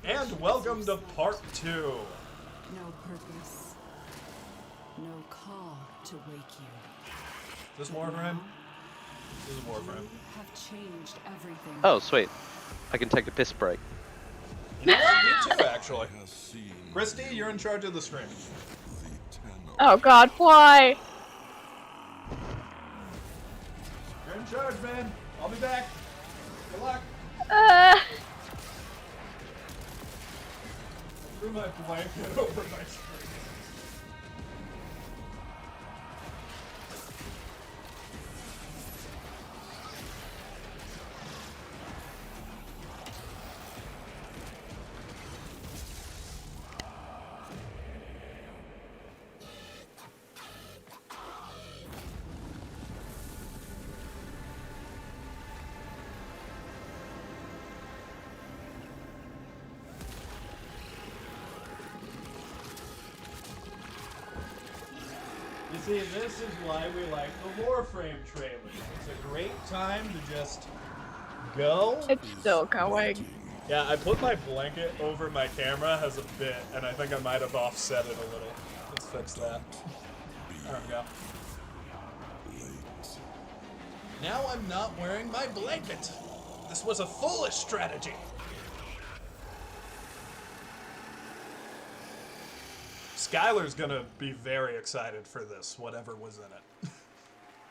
And welcome to part 2. No purpose. No call to wake you. Is this Warframe? This is Warframe. You have changed everything. Oh, sweet. I can take a piss break. You know what? Me too, actually. Christy, you're in charge of the stream. Oh god, why? You're in charge, man. I'll be back. Good luck. Threw my blanket over my screen. See, this is why we like the Warframe trailers. It's a great time to just go. It's still going. Yeah, I put my blanket over my camera as a bit, and I think I might have offset it a little. Let's fix that. There we go. Now I'm not wearing my blanket. This was a foolish strategy. Skylar's gonna be very excited for this, whatever was in it.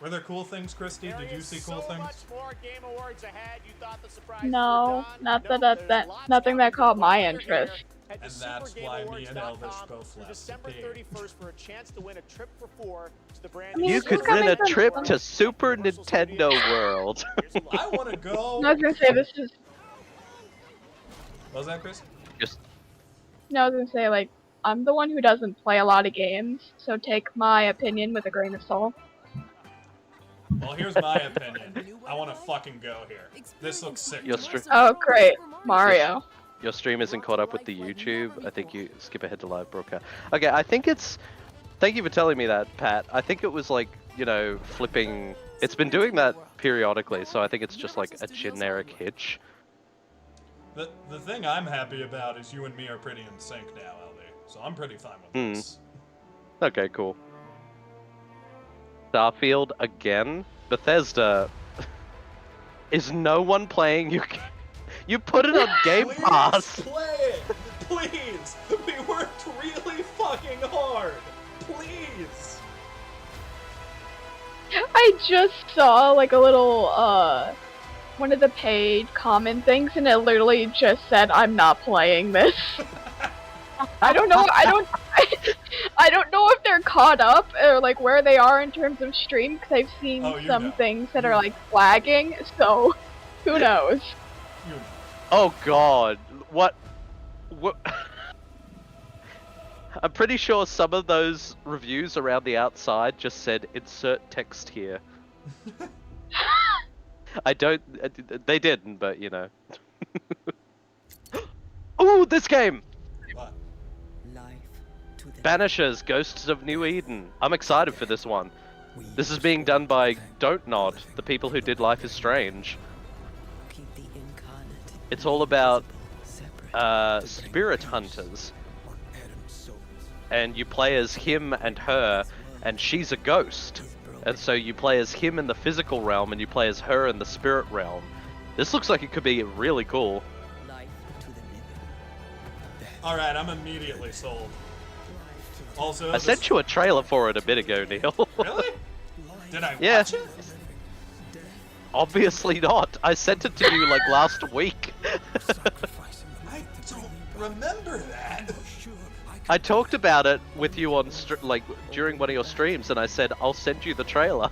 Were there cool things, Christy? Did you see cool things? No, nothing that caught my interest. And that's why me and Elvish both left the game. You could win a trip to Super Nintendo World. I want to go. I was gonna say this is. What was that, Chris? Just No, I was gonna say like I'm the one who doesn't play a lot of games, so take my opinion with a grain of salt. Well, here's my opinion. I want to fucking go here. This looks sick. Oh, great, Mario. Your stream isn't caught up with the YouTube. I think you skip ahead to live broadcast. Okay, I think it's. Thank you for telling me that, Pat. I think it was like, you know, flipping. It's been doing that periodically, so I think it's just like a generic hitch. The thing I'm happy about is you and me are pretty in sync now, LD. So I'm pretty fine with this. Okay, cool. Starfield again? Bethesda. Is no one playing? You put it on Game Pass. Please play it! Please! We worked really fucking hard! Please! I just saw like a little one of the paid comment things, and it literally just said, "I'm not playing this." I don't know. I don't know if they're caught up or like where they are in terms of stream, because I've seen some things that are like flagging. So, who knows? Oh God, what? I'm pretty sure some of those reviews around the outside just said "insert text here." I don't. They didn't, but you know. Ooh, this game! What? Banishers, Ghosts of New Eden. I'm excited for this one. This is being done by Don't Nod, the people who did Life is Strange. It's all about spirit hunters. And you play as him and her, and she's a ghost. And so you play as him in the physical realm, and you play as her in the spirit realm. This looks like it could be really cool. Alright, I'm immediately sold. Also, I sent you a trailer for it a bit ago, Neil. Really? Did I watch it? Obviously not. I sent it to you like last week. I don't remember that. I talked about it with you on like during one of your streams, and I said I'll send you the trailer.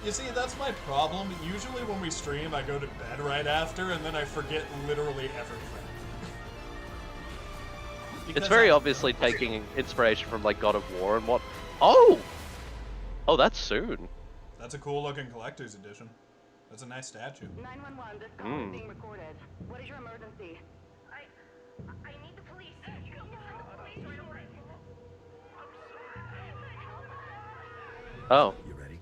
You see, that's my problem. Usually when we stream, I go to bed right after, and then I forget literally everything. It's very obviously taking inspiration from like God of War and what. Oh, that's soon. That's a cool looking collector's edition. That's a nice statue. 911, this call is being recorded. What is your emergency? I need the police. You don't the police right away. Oh. You ready?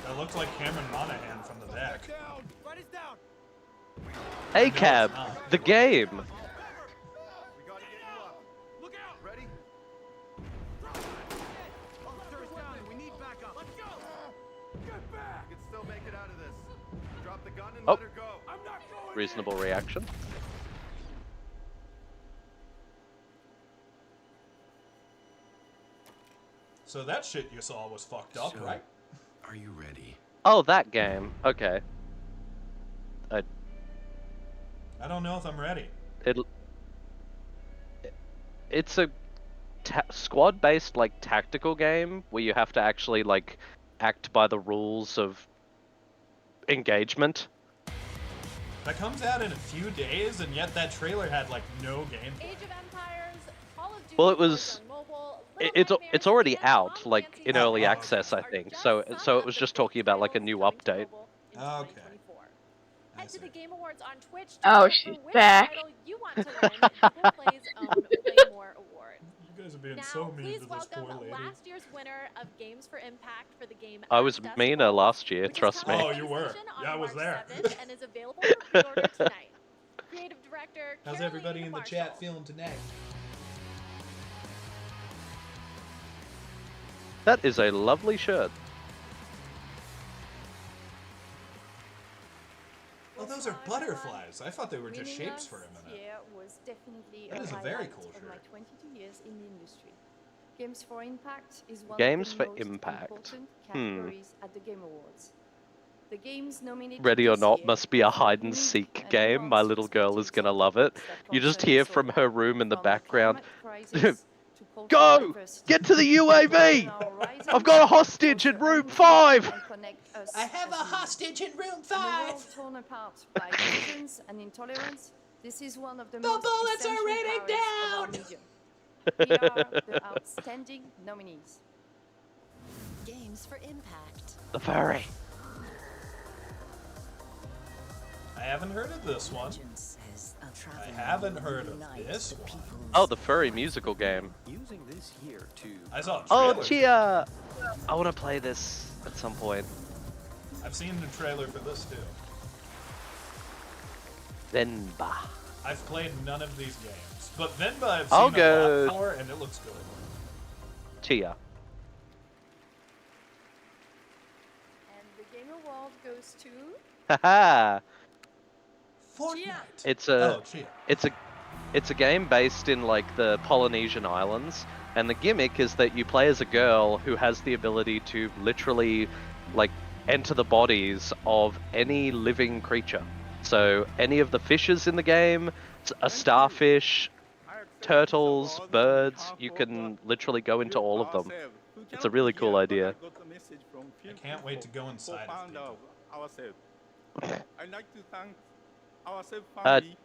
That looks like Cameron Monaghan from the back. Write it down. ACAB, not. the game. We gotta get you up. Look out! Ready? Officers down. We need backup. Let's go. Get back. You can still make it out of this. Drop the gun and Oh. let her go. I'm not going. Reasonable reaction. So that shit you saw was fucked up, So- right? Are you ready? Oh, that game. Okay. I don't know if I'm ready. It's a squad-based like tactical game where you have to actually like act by the rules of engagement. That comes out in a few days, and yet that trailer had like no gameplay. Age of Empires, Call of Duty Well, it was. Warzone Mobile, It's Little it's Nightmares, already and out, Tom like Clancy's in Oh, early oh, access, I are think. just So some so it of was the just big talking about like a titles new coming to update. mobile in Okay. 2024. I Head to see. the Game Awards on Twitch to Oh, vote she's for which back. title you want to win Google Play's own Playmore Award. You guys are being Now, so mean please to this poor welcome lady. last year's winner of Games for Impact for the game I was As Dusk meaner Falls, last year, which is trust me. coming Oh, to you were. PlayStation on Yeah, I was March there. 7th and is available for pre-order tonight. Creative director How's Caroline everybody in the chat Marshall. feeling tonight? That is a lovely shirt. Oh, those are butterflies. I thought they were just shapes for a minute. Was definitely That is a very highlight cool of my shirt. 22 years in the industry. Games for Impact is one Games of for the most Impact. important categories at the Game Awards. The games nominated Ready or this Not year must be a are hide and unique seek and game. My nuanced little girl is perspectives gonna on love it. topics that You just concern hear us from all, her room in the from background. climate crisis to cultural Go! diversity. Get to the Children UAV! are rising I've got a to hostage in foster room unity 5! and connect us I have a as humans. hostage in room In a 5! world torn apart by divisions and intolerance, this is one of the most bullets are essential raining powers of our down! medium. We are the outstanding nominees. Games for Impact. The furry. I haven't heard of this one. Legend says a I traveling haven't heard of unites this the one. peoples Oh, the furry musical game. Using this here to I saw a Oh, trailer. Chia! I want to play this at some point. I've seen the trailer for this too. Venba. I've played none of these games, but Venba I've I'll seen a go- lot more, and it looks good. Chia. And the Game Award goes to Haha! Fortnite. It's a Oh, Chia. it's a game based in like the Polynesian islands, and the gimmick is that you play as a girl who has the ability to literally like enter the bodies of any living creature. So any of the fishes in the game, a starfish, turtles, birds, you can literally go into all of them. It's a really cool idea. I can't wait to go inside of people. I'd like to thank ourselves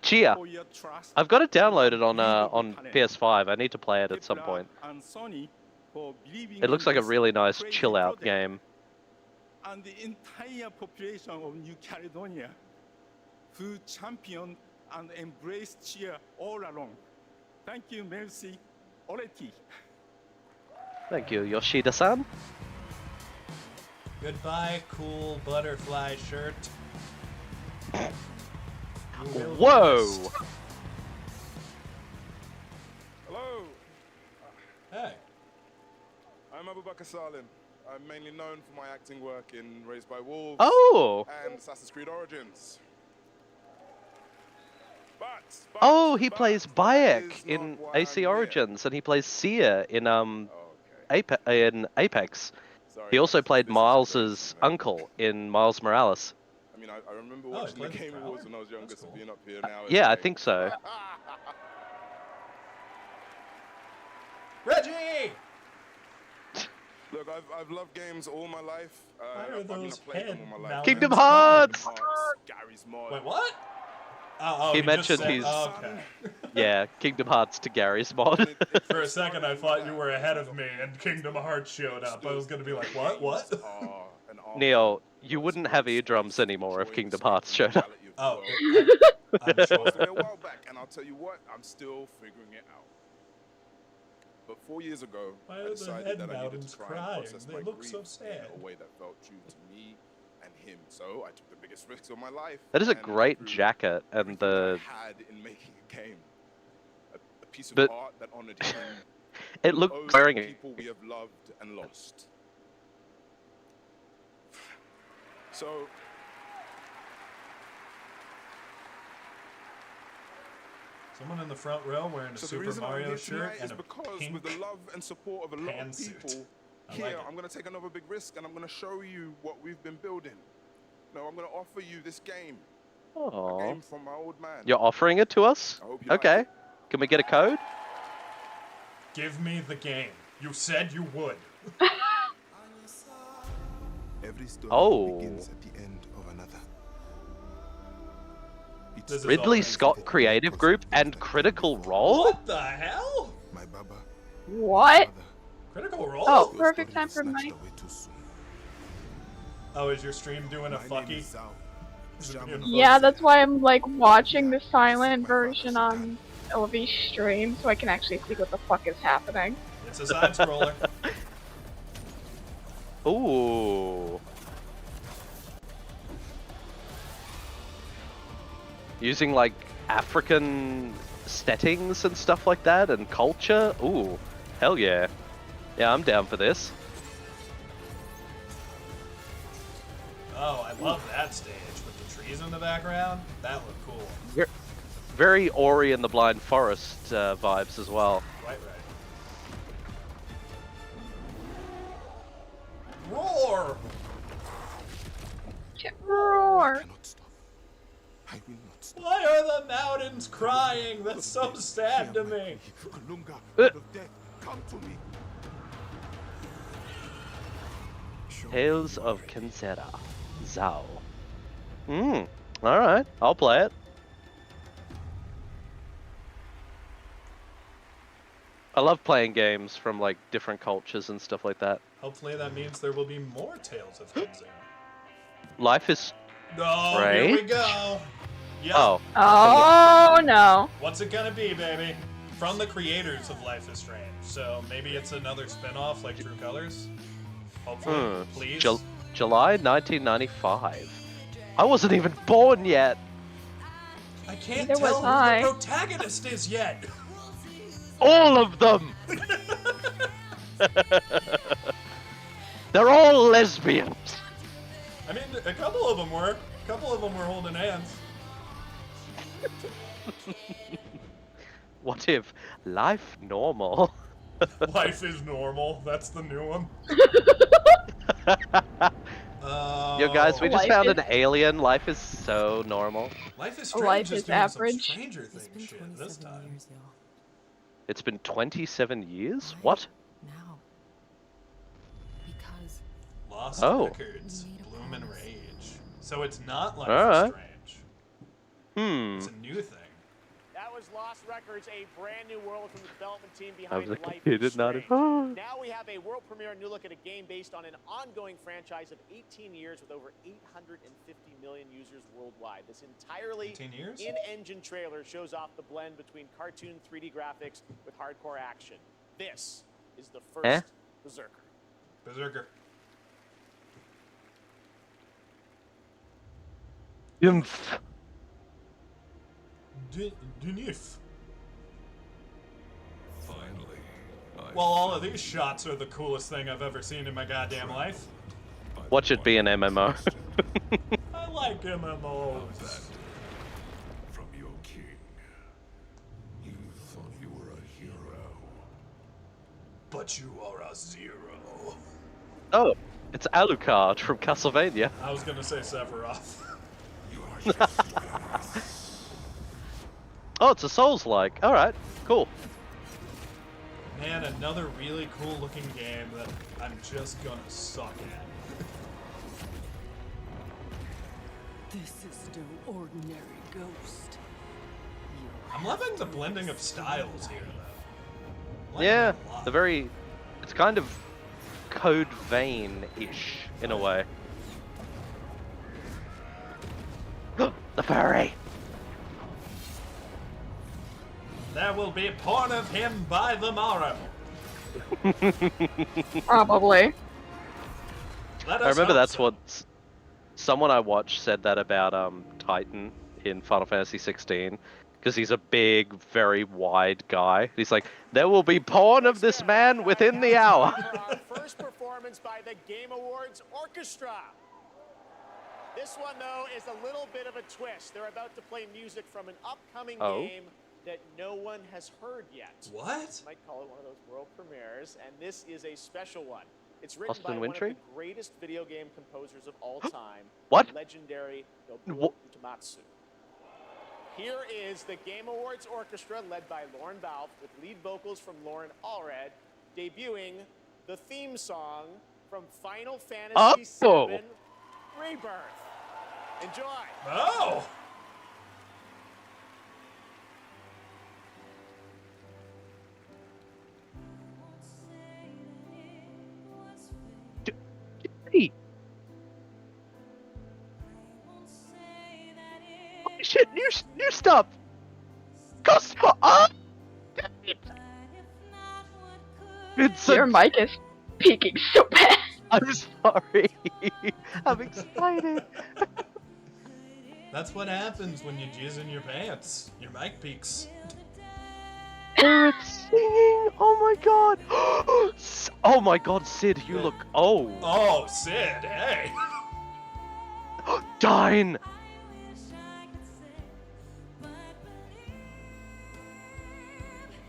Chia, for your trust. I've got it downloaded on Unbelievable talent. PS5. I need to play it at some point. And Sony for believing It looks in like a this really nice crazy chill out project. game. And the entire population of New Caledonia who championed and embraced cheer all along. Thank you, merci, Oreti. Thank you, Yoshida-san. Goodbye, cool butterfly shirt. You will be Whoa! missed. Hello, Hey. I'm Abubakar Salim. I'm mainly known for my acting work in Raised by Wolves Oh! and Assassin's Creed Origins. But Oh, he but plays that Bayek is in not why AC I'm here. Origins, and he plays Seer in Okay. in Apex. Sorry, He also Alex, played this is Miles's crazy, man. uncle in Miles Morales. I mean, I remember Oh, he watching the played the Game Prowler? Awards when I was younger, That's so cool. being up here now. Yeah, I like... think so. Reggie! Look, I've loved games all my life. Why are I've those played them all my life. head Kingdom mountains Hearts! Gary's Mod. Wait, what? Oh, He just mentioned said- his- oh, okay. Yeah, Kingdom Hearts to Gary's And mod. it For a started second, I with thought that. you were ahead of me, and Kingdom Hearts showed up. I was gonna be like, what? What? Games are an art Neo, form. you It's wouldn't a have great eardrums space to anymore if enjoy Kingdom the Hearts showed up. reality of the Oh, world. I'm It was me a sure. while back, and I'll tell you what, I'm still figuring it out. But 4 years ago, Why I are the decided head that I needed mountains to try crying? and process They my look grief so in sad. a way that felt true to me and him. So I took the biggest risks of my life. That is a and great proved jacket, and everything that the I had in making a game. A piece of But- art that honored him. it We looked owe wearing the it. people we have loved and lost. So Someone in the front row wearing a the Super reason I'm Mario here shirt tonight and is a because pink with the love and support of a lot of pantsuit. people I here, like it. I'm going to take another big risk and I'm going to show you what we've been building. No, I'm going to offer you this game. A Aww. game from my old man. You're offering it to us? I hope you like Okay. it. Can we get a code? Give me the game. You said you would. Every story Oh. begins at the end of another. This is Ridley already Scott cool. Creative Group and Critical Role? What the hell? My Baba, What? father, Critical Role? Oh, your perfect story time for snatched my. away too soon. Oh, is your stream doing a My name fucky? is Zhao. Is it Shaman. being Yeah, fucked? that's why I'm like watching the silent version on LV stream so I can actually see what the fuck is happening. It's a side scroller. Ooh. Using like African settings and stuff like that and culture. Ooh, hell yeah. Yeah, I'm down for this. Oh, I love that stage with the trees in the background. That looked cool. Very Ori and the Blind Forest vibes as well. Right. Roar! Roar! Cannot stop. I will not stop. Why are the mountains crying? That's so sad to me. Kalunga, God of death, come to me. Tales of Kenzera. Zhao. Alright, I'll play it. I love playing games from like different cultures and stuff like that. Hopefully that means there will be more Tales of Kenzera. Life is... Oh, Right? here we go. Yep. Oh. Oh no. What's it gonna be, baby? From the creators of Life is Strange. So maybe it's another spin-off like True Colors? Hopefully. Please. July 1995. I wasn't even born yet. I can't Neither tell was who I. the protagonist is yet. All of them. They're all lesbians. I mean, a couple of them were. A couple of them were holding hands. What if life normal? Life is normal. That's the new one. Yo guys, we just Life found is- an alien. Life is so normal. Life is Strange Life is is doing average. some Stranger Things shit this time. It's been 27 years? What? Now. Because Lost Oh. Records, Bloom and Rage. So it's not Life Alright. is Strange. It's a new thing. That was Lost Records, a brand new world from the development team I behind was Life confused, is nodded. Strange. Now we have a world premiere new look at a game based on an ongoing franchise of 18 years with over 850 million users worldwide. This entirely 18 years? in-engine trailer shows off the blend between cartoon 3D graphics with hardcore action. This is the first Berserker. Berserker. Ymph. Dunif. Well, all of these shots are the coolest thing I've ever seen in my goddamn life. Watch it be an MMO. I like MMOs. From your king. You thought you were a hero. But you are a zero. Oh, it's Alucard from Castlevania. I was gonna say Sephiroth. Oh, it's a Souls-like. Alright, cool. Man, another really cool looking game that I'm just gonna suck at. this is no ordinary ghost. I'm loving the blending of styles here, though. Liking Yeah, it a lot. the very... It's kind of Code Vein-ish, in a way. The furry! There will be porn of him by the morrow. Probably. Let I us remember hope that's so. what someone I watched said that about Titan in Final Fantasy 16 because he's a big, very wide guy. He's like, there will be porn of this man within the hour. For our first performance by the Game Awards Orchestra. This one, though, is a little bit of a twist. They're about to play music from an upcoming game that no one has heard yet. What? You might call it one of those world premieres, and this is a special one. It's written Austin by one of Wintory? the greatest video game composers of all time, What? the legendary Nobuo Uematsu. Here is the Game Awards Orchestra, led by Lauren Balfe, with lead vocals from Lauren Allred, debuting the theme song from Final Fantasy VII Rebirth. Enjoy. Oh! Hey. Holy shit, new stuff! Cosmo! Oh! It's Your mic is peaking so bad. I'm sorry. I'm excited. That's what happens when you jizz in your pants. Your mic peaks. It's singing! Oh my god! Oh my god, Sid, you look... Oh! Oh, Sid, hey! Dine!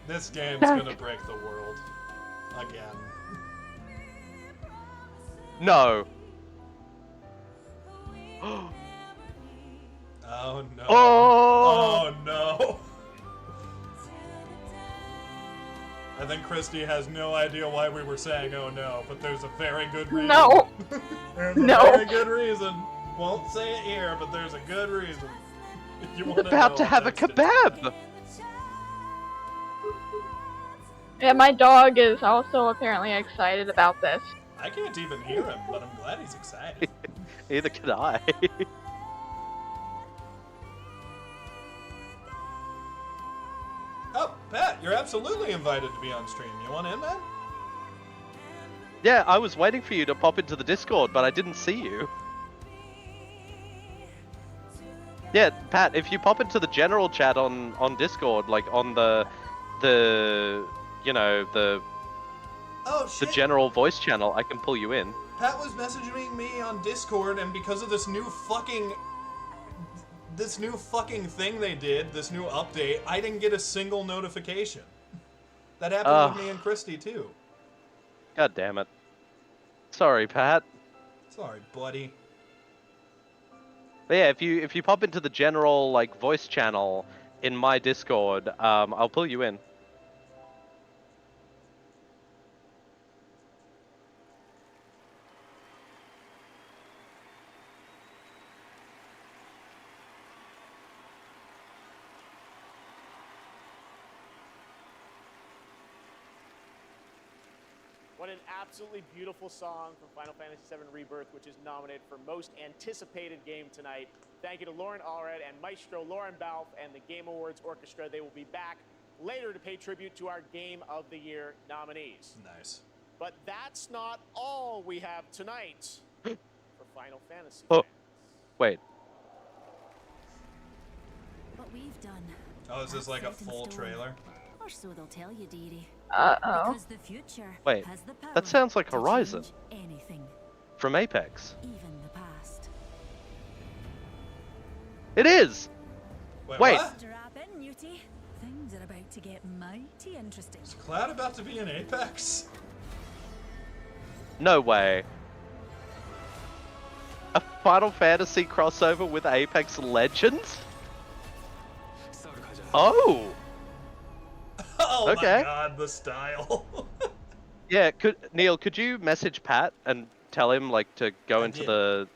This game's gonna break the world. Again. No. Oh no. Oh! Oh no. I think Christy has no idea why we were saying oh no, but there's a very good reason. No. There's a No. very good reason. Won't say it here, but there's a good reason. If you wanna About know, to have a text it. kebab! Yeah, my dog is also apparently excited about this. I can't even hear him, but I'm glad he's excited. Neither can I. Oh, Pat, you're absolutely invited to be on stream. You want in, man? Yeah, I was waiting for you to pop into the Discord, but I didn't see you. Yeah, Pat, if you pop into the general chat on Discord, like on the you know, the Oh shit. general voice channel, I can pull you in. Pat was messaging me on Discord, and because of this new fucking thing they did, this new update, I didn't get a single notification. That happened with me and Christy too. God damn it. Sorry, Pat. Sorry, buddy. But yeah, if you pop into the general like voice channel in my Discord, I'll pull you in. What an absolutely beautiful song from Final Fantasy VII Rebirth, which is nominated for Most Anticipated Game tonight. Thank you to Lauren Allred and Maestro Lauren Balfe and the Game Awards Orchestra. They will be back later to pay tribute to our Game of the Year nominees. Nice. But that's not all we have tonight for Final Fantasy Oh, fans. wait. What we've done. Oh, is this like a full trailer? Or so they'll tell you, dearie. Uh-oh. Because the future Wait, has the power that sounds like to Horizon. change anything, From Apex. even the past. It is! Wait, Wait. what? Strap in, Newty. Things are about to get mighty interesting. Is Cloud about to be in Apex? No way. A Final Fantasy crossover with Apex Legends? Oh! Oh Okay. my god, the style. Yeah, Neil, could you message Pat and tell him like to go into did. the...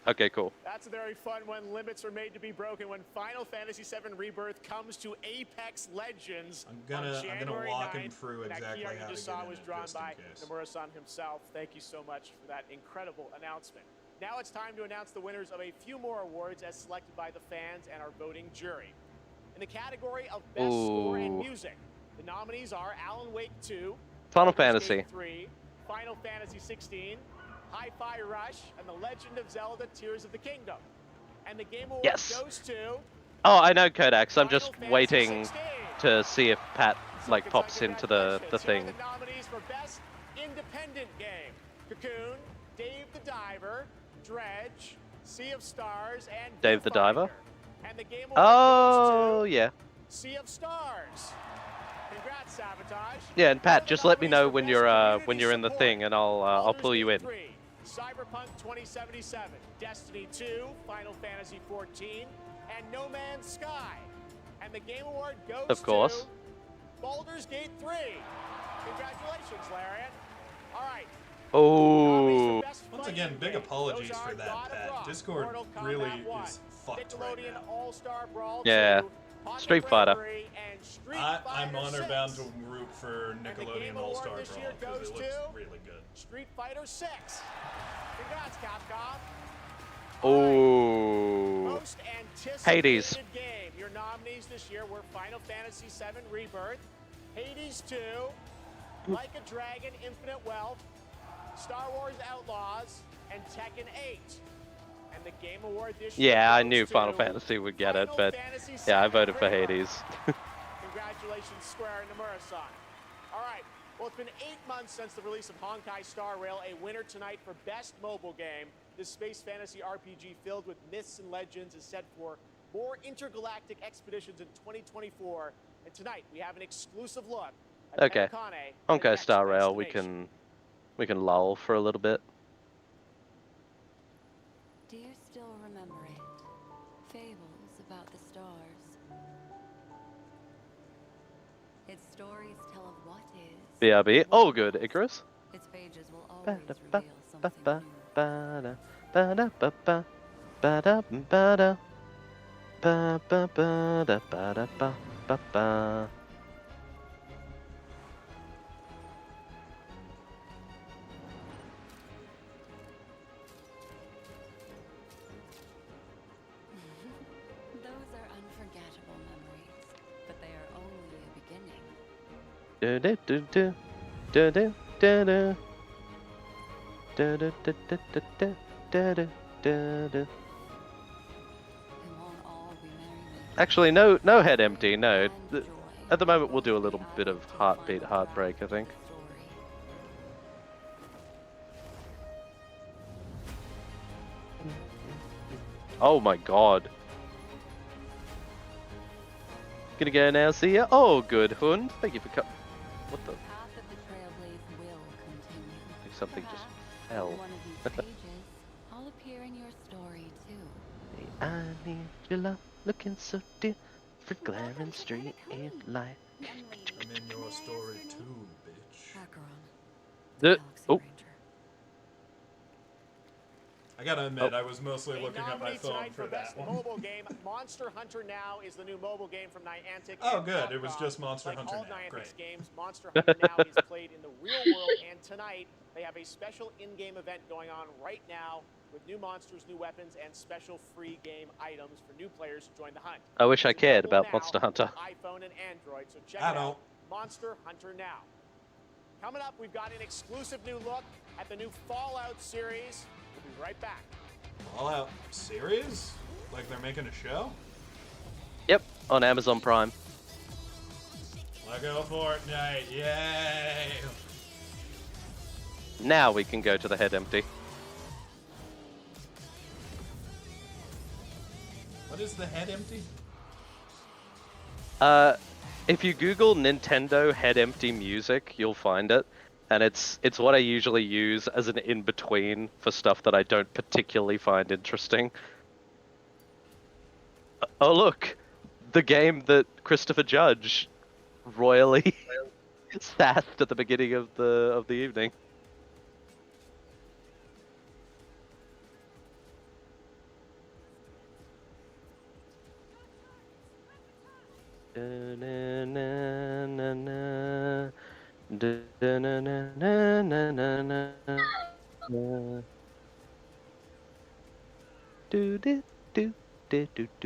Okay, cool. That's very fun when limits are made to be broken. When Final Fantasy VII Rebirth comes to Apex Legends I'm gonna on January walk him 9th, through that exactly key art how you to just get saw in was it, drawn just in by case. Nomura-san himself. Thank you so much for that incredible announcement. Now it's time to announce the winners of a few more awards as selected by the fans and our voting jury. In the category of Best Score and Ooh. Music, the nominees are Alan Wake 2, Final Baldur's Gate Fantasy. 3, Final Fantasy 16, Hi-Fi Rush, and The Legend of Zelda: Tears of the Kingdom. And the Game Award Yes. goes to Oh, I know Kodaks. I'm just Final Fantasy waiting 16. to see if Pat like So, pops into the congratulations. thing. Here are the nominees for Best Independent Game: Cocoon, Dave the Diver, Dredge, Sea of Stars, and Dave the Diver? Viewfinder. And the Game Award Oh, goes to yeah. Sea of Stars. Congrats, Sabotage. Yeah, and Here are Pat, the just let me nominees know for when Best you're Community in the Support. thing, and I'll Baldur's pull you Gate in. 3, Cyberpunk 2077, Destiny 2, Final Fantasy 14, and No Man's Sky. And the Game Award goes Of course. to Baldur's Gate 3. Congratulations, Larian. All right. Oh. Once again, big apologies for that, Pat. Discord really is fucked right now. All-Star Brawl Yeah. 2, Pocket Street Fighter. Bravery, and Street I'm Fighter honor 6. bound to root for And the Nickelodeon Game All-Star Award this year Brawl because goes it looks to really good. Street Fighter 6. Congrats, Capcom. Oh. Most anticipated Hades. game. Your nominees this year were Final Fantasy VII Rebirth, Hades 2, Like a Dragon Infinite Wealth, Star Wars Outlaws, and Tekken 8. And the Game Award this year Yeah, I goes knew to Final Fantasy would get it, Final but Fantasy yeah, I VII voted for Rebirth. Hades. Congratulations, Square and Nomura-san. All right. Well, it's been 8 months since the release of Honkai Star Rail, a winner tonight for Best Mobile Game. This space fantasy RPG filled with myths and legends is set for more intergalactic expeditions in 2024. And tonight, we have an exclusive look at Okay. Tenokane and the Honkai next Star Rail, we destination. can lull for a little bit. Do you still remember it? Fables about the stars. Its stories tell of what is. BRB. what Oh, good. was. Icarus. Its pages will always reveal something new. Those are unforgettable memories, but they are only a beginning. Do-do-do-do. Do-do-do-do. Do-do-do-do-do-do. Do-do-do-do. It won't all be merriment. Actually, no head empty, no. And joy At the moment, we'll do a will little be bit of added to heartbeat final heartbreak, I draft think. of the story. Oh my god. Gonna go now, see ya. Oh, good, Hund. Thank you for What the? The path of the Trailblaze will continue. Like something just Perhaps fell. in one of these pages, I'll appear in your story too. Hey, I need your love, looking so different, glaring straight in light. I'm in your story too, bitch. Acheron, The Galaxy oh, Ranger. I gotta admit, I was mostly looking at my nominee phone tonight for Best that one. Mobile Game. Monster Hunter Now is the new mobile game from Niantic. Oh, and good. It was Capcom. just Monster like Hunter all Now. Niantic's Great. games, Monster Hunter Now is played in the real world, and tonight they have a special in-game event going on right now with new monsters, new weapons, and special free game items for new players who join the hunt. I wish I It's cared available about now Monster Hunter. on iPhone and Android, so check I it don't. out. Monster Hunter Now. Coming up, we've got an exclusive new look at the new Fallout series. We'll be right back. Fallout series? Like they're making a show? yep, on Amazon Prime. Lego Fortnite, yay! Now we can go to the head empty. What is the head empty? If you Google Nintendo head empty music, you'll find it. And it's what I usually use as an in-between for stuff that I don't particularly find interesting. Oh look! The game that Christopher Judge royally sassed at the beginning of the evening.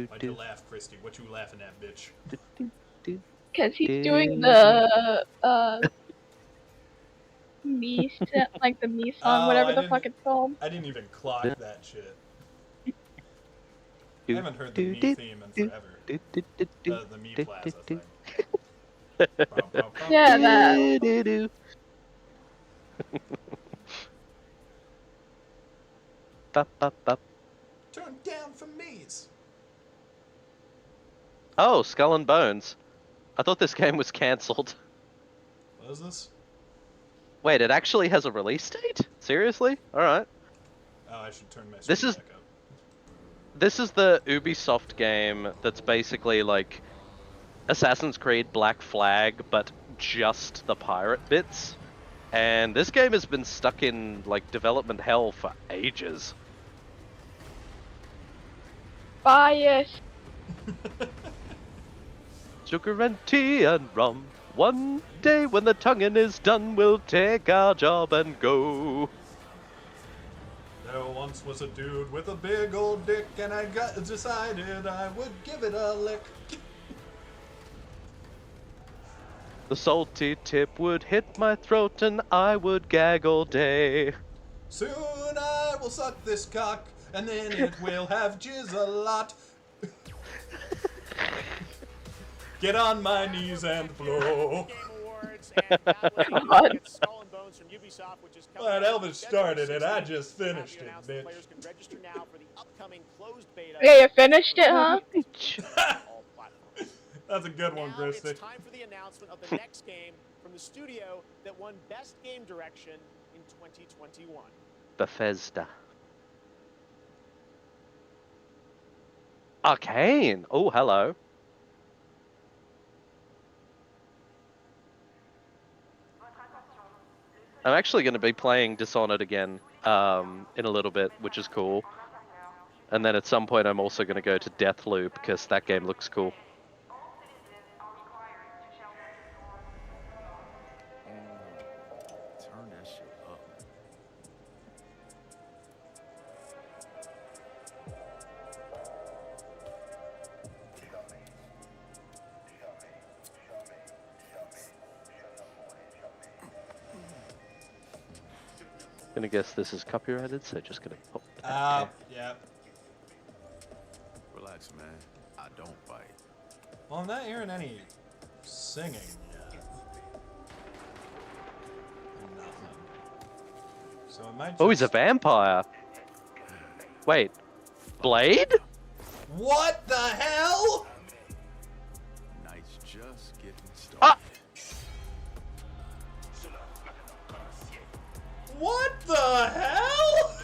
Why'd you laugh, Christy? What you laughing at, bitch? Because he's doing the Me, like the me song, Oh, whatever the fuck it's called. I didn't even clock that shit. I haven't heard the me theme in forever. The me plaza thing. Yeah, that. Turn down for me's. Oh, Skull and Bones. I thought this game was cancelled. What is this? Wait, it actually has a release date? Seriously? Alright. Oh, I should turn my This screen is back up. this is the Ubisoft game that's basically like Assassin's Creed Black Flag, but just the pirate bits. And this game has been stuck in like development hell for ages. Bias. Sugar and tea and rum. One day when the tonguing is done, we'll take our job and go. There once was a dude with a big old dick, and I decided I would give it a lick. The salty tip would hit my throat and I would gag all day. Soon I will suck this cock, and then it will have jizz a lot. Get on my knees and blow. God. Skull and Bones from Ubisoft, which is Well, Elvis started it. I just finished it, bitch. Players can register now for the upcoming closed beta. Yeah, you finished it, huh? All platforms. That's a good one, Now Christy. it's time for the announcement of the next game from the studio that won Best Game Direction in 2021. Bethesda. Arcane. Oh, hello. I'm actually going to be playing Dishonored again in a little bit, which is cool. And then at some point I'm also going to go to Deathloop because that game looks cool. Turn that shit up. Gonna guess this is copyrighted, so just gonna pop that. Yeah. Relax, man. I don't bite. Well, I'm not hearing any singing yet. Nothing. So it might just... Oh, he's a vampire. Wait, Blade? What the hell? Night's just getting started. Ah! What the hell?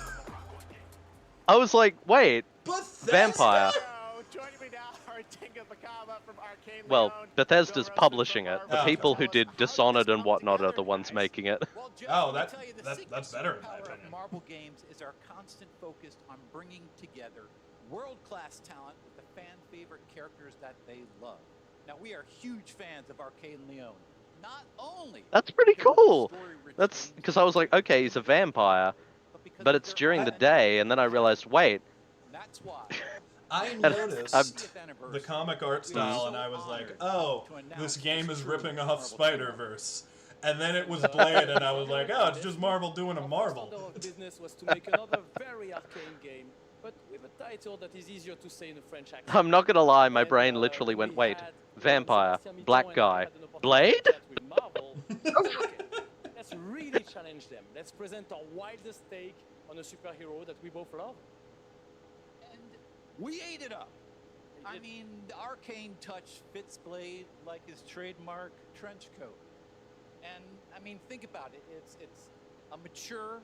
I was like, wait, Bethesda? vampire. Joining me now are Tinka Bakaba from Arcane Well, Leon, Bethesda's Bill publishing it. Russell The from people Marvel. who did Dishonored and whatnot are the ones making it. Well, Joe, Oh, let me that's tell you, the that's secret better in my Power opinion. of Marvel Games is our constant focus on bringing together world-class talent with the fan-favorite characters that they love. Now, we are huge fans of Arcane Leon. Not only That's pretty because of the cool. story-rich That's games because I was like, okay, he's a vampire, because but of it's their during the authentic- day, and then I realized, wait, That's why. I I'm- noticed the comic art style, and I was like, oh, this game is ripping off Spider-Verse. And then it was Blade, and I was like, oh, it's just Marvel doing a Marvel. Our business was to make another very arcane game, but with a title that is easier to say in a French accent. I'm not gonna lie, my And, brain literally we went, wait, had vampire, Sebastian Mitton black and I guy, had an opportunity Blade? to chat with Marvel. Okay, let's really challenge them. Let's present our wildest take on a superhero that we both love. And we ate it up. I mean, the arcane touch fits Blade like his trademark trench coat. And I mean, think about it. It's a mature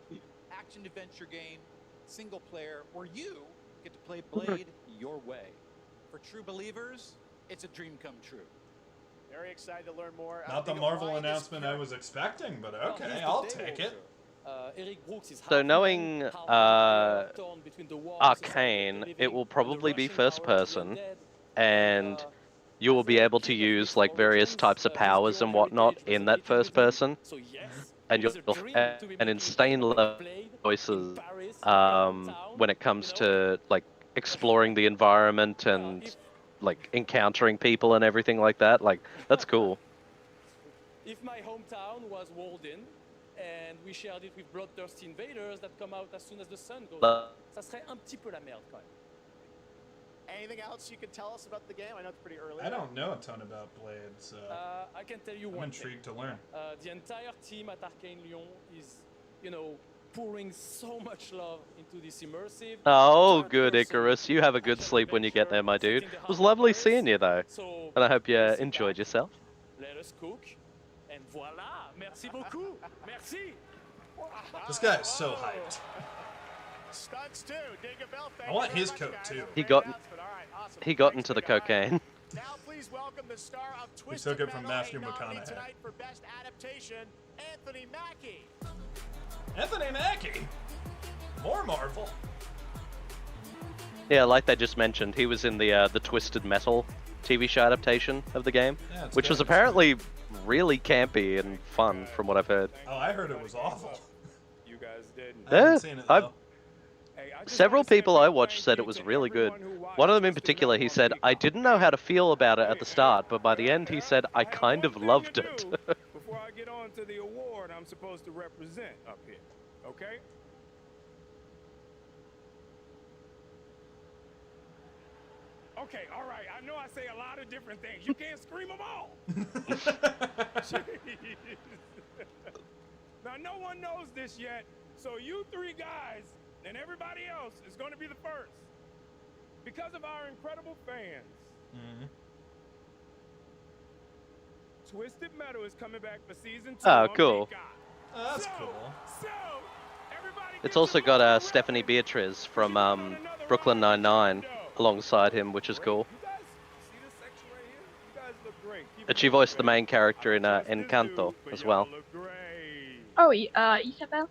action-adventure game, single player, where you get to play Blade your way. For true believers, it's a dream come true. Very excited to learn more. Not the Marvel announcement I was expecting, but okay, I'll take it. Eric Brooks is So half knowing man, half torn between the walls, Arcane, living it will and the probably be rushing first power of the person, undead. and you will be able to use like various types of powers and whatnot in that first person, So yes, and you'll have an insane level of choices when it comes to like exploring the environment and like encountering people and everything like that. Like that's cool. if my hometown was walled in and we shared it with bloodthirsty invaders that come out as soon as the sun goes Uh, down. Ça serait un petit peu la merde quand même. Anything else you can tell us about the game? I know it's pretty early. I don't know a ton about Blade, so I can tell you I'm one intrigued thing. to learn. The entire team at Arcane Lyon is, you know, pouring so much love into this immersive. Oh, good, Icarus. You have a good sleep when you get there, my dude. It was lovely seeing you, though. So And I hope you enjoyed yourself. let us cook, and voila! Merci beaucoup. Merci. This guy is so hyped. Stunts too. Ding a bell. I want his coat too. He got into the cocaine. Now please welcome the star of He Twisted took it from Metal, Matthew a nominee McConaughey. tonight for Best Adaptation, Anthony Mackie. Anthony Mackie. More Marvel. Yeah, like they just mentioned, he was in the Twisted Metal TV show adaptation of the game, Yeah, it's which was good. apparently really campy and fun, from what I've heard. Oh, I heard it was awful. You guys didn't. I haven't seen it though. Several people I watched said it was really good. One of them in particular, he said, I didn't know how to feel about it at the start, but by the end he said, I kind of loved it. Before I get on to the award I'm supposed to represent up here, okay? Okay, all right. I know I say a lot of different things. You can't scream them all. Jeez. Now, no one knows this yet, so you three guys and everybody else is going to be the first. Because of our incredible fans. Mm-hmm. Twisted Metal is coming back for season 2. Oh, on cool. Peacock. Oh, that's cool. So, everybody It's also got Stephanie Beatriz from Brooklyn Nine-Nine alongside him, which is cool. see this section right here? You guys look great. Keep And it she up, voiced the baby. main character in I trust this Encanto dude, but as y'all well. look great. Oh, Isabel?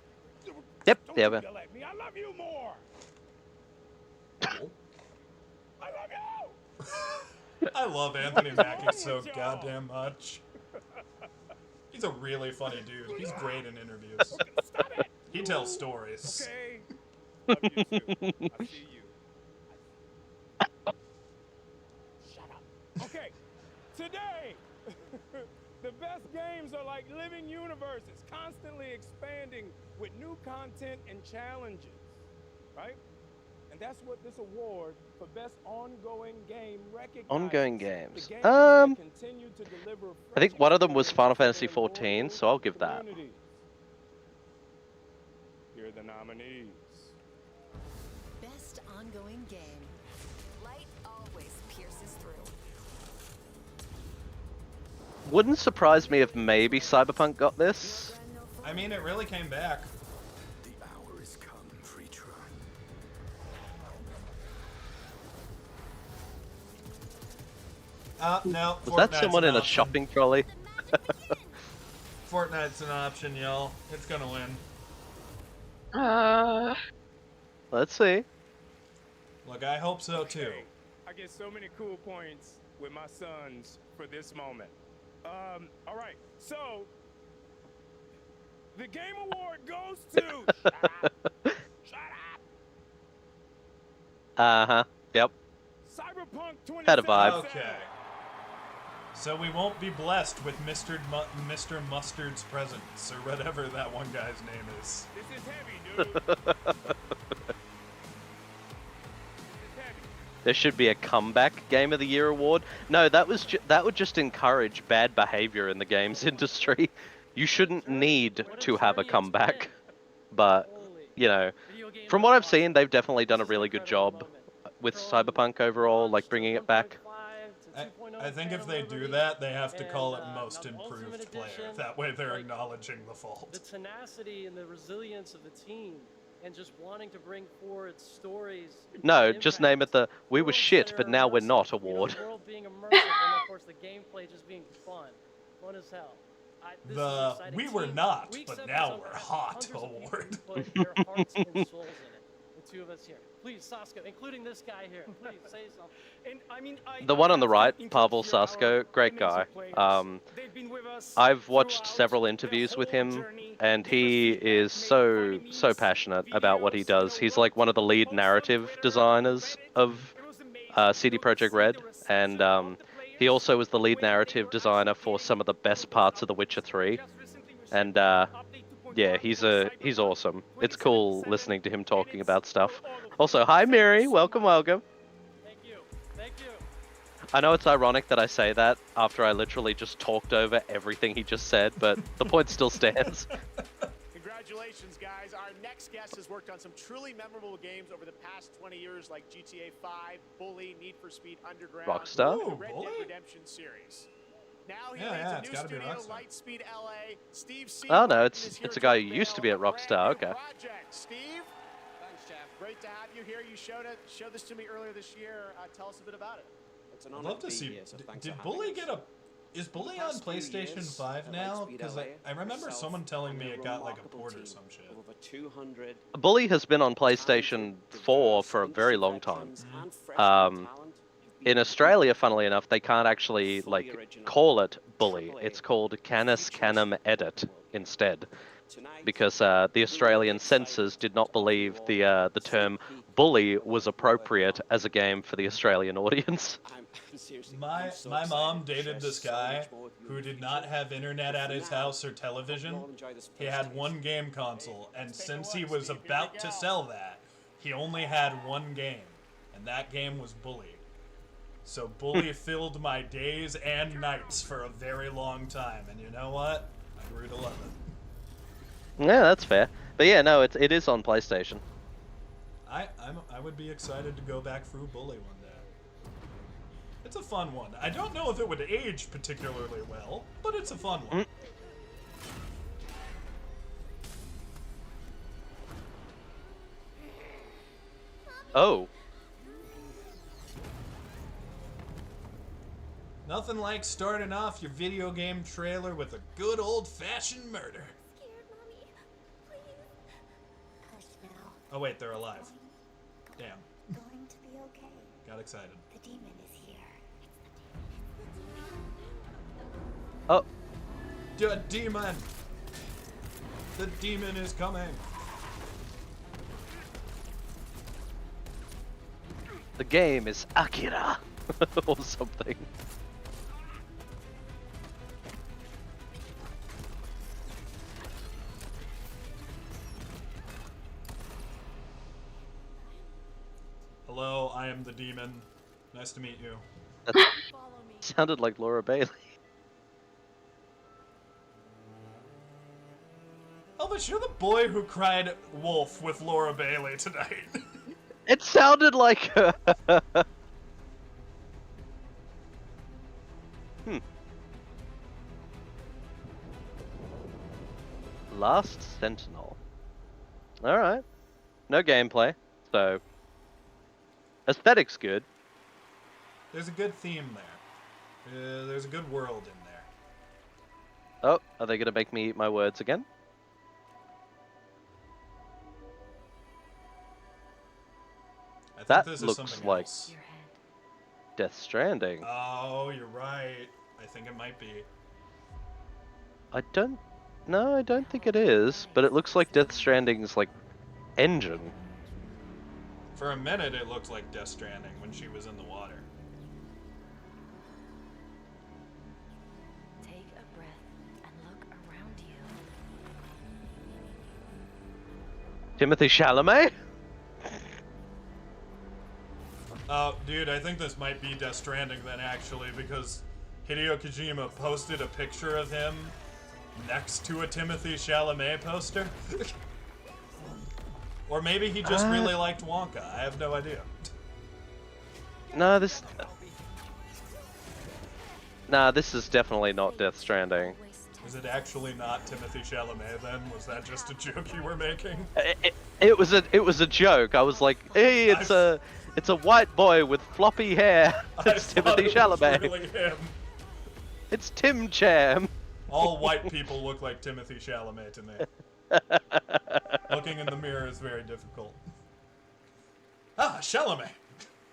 Yep, Don't yeah. you yell at me. I love you more. I love you. I love Anthony Mackie so goddamn much. He's a really funny dude. He's great in interviews. He tells stories. Okay. Love you too. I see you. Shut up. Okay. Today, the best games are like living universes, constantly expanding with new content and challenges, right? And that's what this award for best ongoing game recognizes. Ongoing games. The games that continue to deliver I think fresh one of them was Final Fantasy experiences to their XIV, so I'll give local that. communities. Here are the nominees. Best ongoing game. Light always pierces through. Wouldn't surprise me if maybe Cyberpunk got this. I mean, it really came back. The hour has come, Freetron. No. Was that Fortnite's someone an in a option. shopping trolley? Fortnite's an option, y'all. It's gonna win. Let's see. Look, I hope so too. Okay. I get so many cool points with my sons for this moment. All right. So, the game award goes to. Shut up. Uh-huh. Yep. Cyberpunk 2077. Had a vibe. Okay. So we won't be blessed with Mr. Mustard's presence, or whatever that one guy's name is. This is heavy, dude. This is heavy. There should be a comeback Game of the Year award. No, that would just encourage bad behavior in the games industry. You shouldn't need to have a comeback. But, you know, from what I've seen, they've definitely done a really good job with Cyberpunk overall, like bringing it back. I think if they do that, they have to call it most improved player. That way they're acknowledging the fault. The tenacity and the resilience of the team, and just wanting to bring forward stories. No, just name it the "We were shit, but now we're not" award. The world being immersive, and of course the gameplay just being fun as hell. This is The exciting. "We were Team, not, we but accept now this we're on hot" hundreds of people award. who put their hearts and souls in it. The two of us here. Please, Sasko, including this guy here. Please say something. And I mean, The one on the right, Pavel Sasko, great guy. I've watched several interviews with him, and he is so passionate about what he does. He's like one of the lead narrative designers of CD Projekt Red, and he also was the lead narrative designer for some of the best parts of The Witcher 3. And Yeah, he's awesome. It's cool listening to him talking about stuff. Also, hi Mary, welcome, welcome. Thank you. Thank you. I know it's ironic that I say that after I literally just talked over everything he just said, but the point still stands. Congratulations, guys. Our next guest has worked on some truly memorable games over the past 20 years, like GTA 5, Bully, Need for Speed Underground, Rockstar? and the Red Dead Redemption series. Now he leads a new studio, Lightspeed LA. Steve Oh no, is it's here a to guy who unveil used to be at a brand Rockstar. new Okay. project. Steve? Thanks, Jeff. Great to have you here. You showed this to me earlier this year. Tell us a bit about it. It's an I'd honor love to be see. here, so thanks Did for Bully having get us. a? Is Bully on past few PlayStation years, 5 now? Lightspeed Because LA, I remember myself, someone telling and me a it got like a remarkable port or team some shit. of over 200 Bully has been on PlayStation 4 for a very long time. In Australia, funnily enough, they can't actually call it Bully. It's called Canis Canem Edit instead, because the Australian censors did not believe the term bully was appropriate as a game for the Australian audience. My mom dated this guy who did not have internet at his house or television. He had one game console, and since he was about to sell that, he only had one game, and that game was Bully. So Bully filled my days and nights for a very long time, and you know what? I grew to love it. Yeah, that's fair. But yeah, no, it is on PlayStation. I would be excited to go back through Bully one day. It's a fun one. I don't know if it would age particularly well, but it's a fun one. Oh. Nothing like starting off your video game trailer with a good old-fashioned murder. Oh wait, they're alive. Damn. Going to be okay. Got excited. The demon is here. Oh. The demon! The demon is coming! The game is Akira! or something. Hello, I am the demon. Nice to meet you. That sounded like Laura Bailey. Elvis, you're the boy who cried wolf with Laura Bailey tonight. It sounded like her. Last Sentinel. Alright. No gameplay, so... Aesthetic's good. There's a good theme there. There's a good world in there. Oh, are they gonna make me eat my words again? I think That this is looks something like else. Death Stranding. Oh, you're right. I think it might be. No, I don't think it is, but it looks like Death Stranding's, like, engine. For a minute, it looked like Death Stranding when she was in the water. Take a breath and look around you. Timothy Chalamet? Oh, dude, I think this might be Death Stranding then, actually, because Hideo Kojima posted a picture of him next to a Timothy Chalamet poster. Or maybe he just really liked Wonka. I have no idea. No, this... Nah, this is definitely not Death Stranding. Is it actually not Timothy Chalamet then? Was that just a joke you were making? It was a joke. I was like, hey, it's a white boy with floppy hair. It's Timothy Chalamet. Really him. It's Tim Cham. All white people look like Timothy Chalamet to me. Looking in the mirror is very difficult. Ah, Chalamet.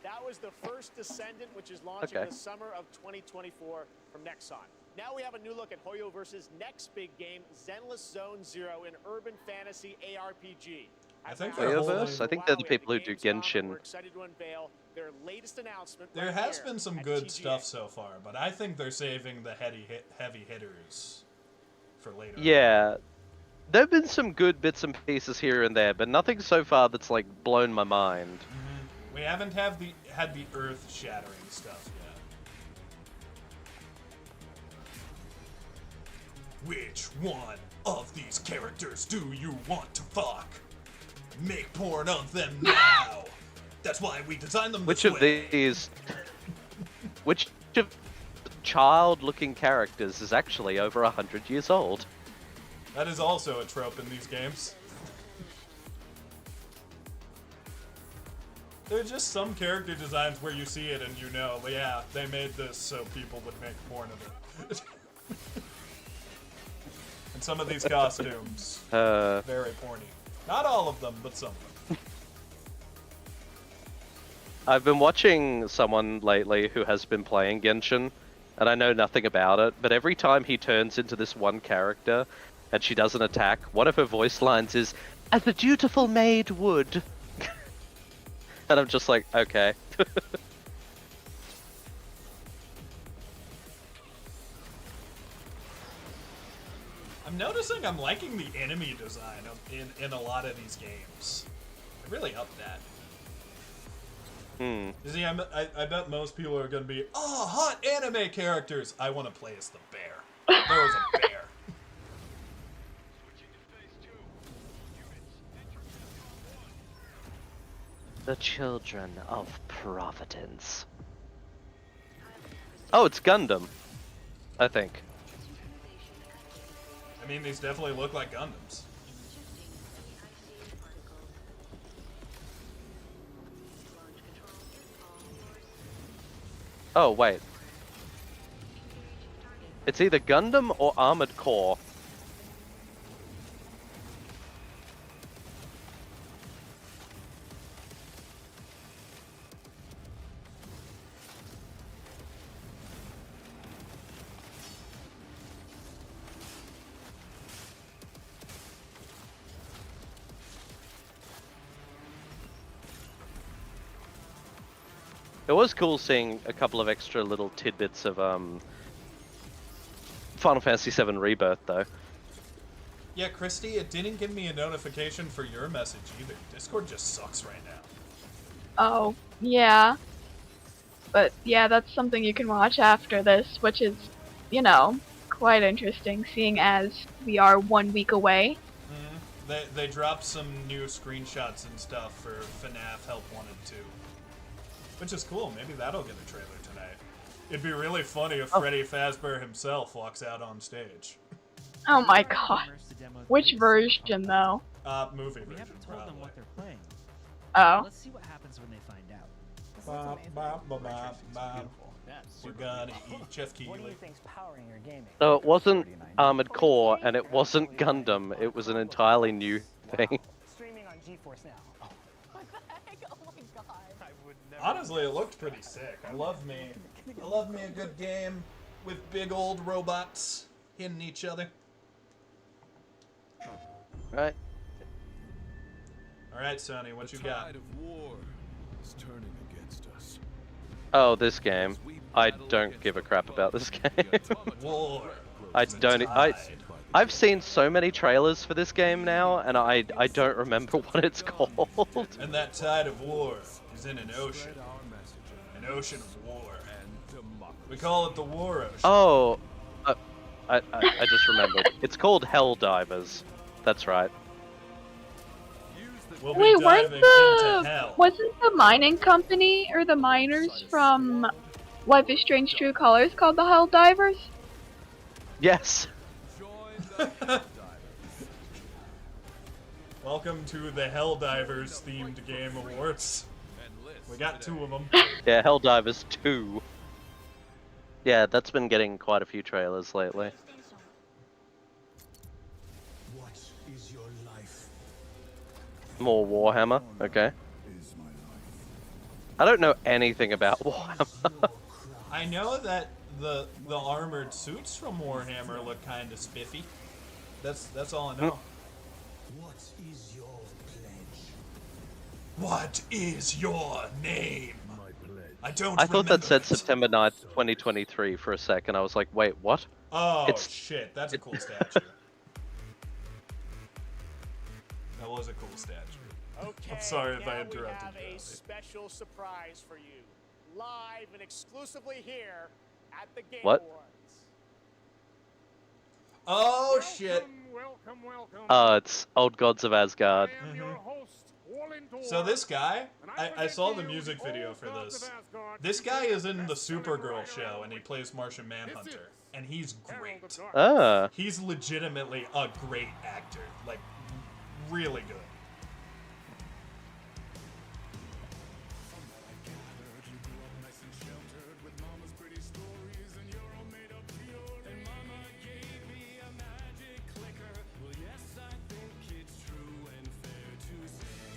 That was the first Descendant, which is launching the summer of 2024 from Nexon. Now we have a new look at Hoyo versus next big game, Zenless Zone Zero, an urban fantasy ARPG. I think Hoyoverse? I think they're the people who do Genshin. We're excited to unveil their latest announcement. There has been some good stuff so far, but I think they're saving the heavy hitters for later. Yeah. there have been some good bits and pieces here and there, but nothing so far that's like blown my mind. We haven't had the earth-shattering stuff yet. Which one of these characters do you want to fuck? Make porn of them now. That's why we designed them Which this of way. these, which of child-looking characters is actually over 100 years old? That is also a trope in these games. There are just some character designs where you see it and you know, yeah, they made this so people would make porn of it. And some of these costumes, very porny. Not all of them, but some of them. I've been watching someone lately who has been playing Genshin, and I know nothing about it, but every time he turns into this one character and she does an attack, one of her voice lines is, "As a dutiful maid would." And I'm just like, okay. I'm noticing I'm liking the enemy design in a lot of these games. I really up that. You see, I bet most people are gonna be, oh, hot anime characters! I want to play as the bear. There was a bear. The children of Providence. Oh, it's Gundam, I think. I mean, these definitely look like Gundams. Oh, wait. It's either Gundam or Armored Core. It was cool seeing a couple of extra little tidbits of Final Fantasy VII Rebirth, though. Yeah, Christy, it didn't give me a notification for your message either. Discord just sucks right now. Oh, yeah. But yeah, that's something you can watch after this, which is, you know, quite interesting, seeing as we are 1 week away. They dropped some new screenshots and stuff for FNAF Help Wanted 2. Which is cool, maybe that'll get a trailer tonight. It'd be really funny if Freddy Fazbear himself walks out on stage. Oh my god. Which version, though? Movie version, haven't told them what they're playing. Oh. Let's see what happens when they find out. We're gonna eat Jeff Keighley. What do you think's powering your gaming? No, it wasn't Armored Core, and it wasn't Gundam. It was an entirely new thing. Streaming on GeForce Now. What the heck? Oh my god. Honestly, it looked pretty sick. I love me a good game with big old robots hitting each other. Right. All right, Sony, what you got? Tide of war is turning against us. Oh, this game. I don't give a crap about this game. War. I don't. I've seen so many trailers for this game now, and I don't remember what it's called. And that tide of war is in an ocean. An ocean of war. We call it the War Ocean. Oh, I just remembered. It's called Helldivers. That's right. We'll be Wait, diving into hell. wasn't the mining company or the miners from Life is Strange True Colors called the Helldivers? Yes. Welcome to the Helldivers themed game awards. We got 2 of them. Yeah, Helldivers 2. Yeah, that's been getting quite a few trailers lately. What is your life? More Warhammer, okay. I don't know anything about Warhammer. I know that the armored suits from Warhammer look kind of spiffy. That's all I know. What is your pledge? What is your name? I don't I thought that said it. September 9th, 2023 for a second. I was like, wait, what? Oh, It's- shit, that's a cool statue. That was a cool statue. Okay, I'm sorry if I now interrupted we have you, a Abby. special surprise for you, live and exclusively here at the Game What? Awards. Oh shit! Oh, it's Old Gods of Asgard. So this guy, I saw the music video for this. This guy is in the Supergirl show, and he plays Martian Manhunter, and he's great. Ah. He's legitimately a great actor, like really good.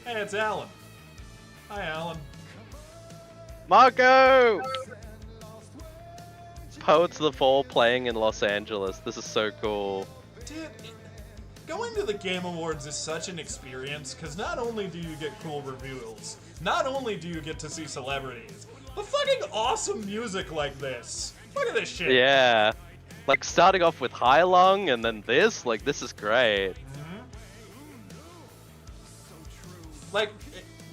Hey, it's Alan. Hi, Alan. Marco! Poets of the Fall playing in Los Angeles. This is so cool. Dude, going to the Game Awards is such an experience, because not only do you get cool reveals, not only do you get to see celebrities, but fucking awesome music like this. Look at this shit. Yeah. Like starting off with High Lung and then this, like this is great. Like,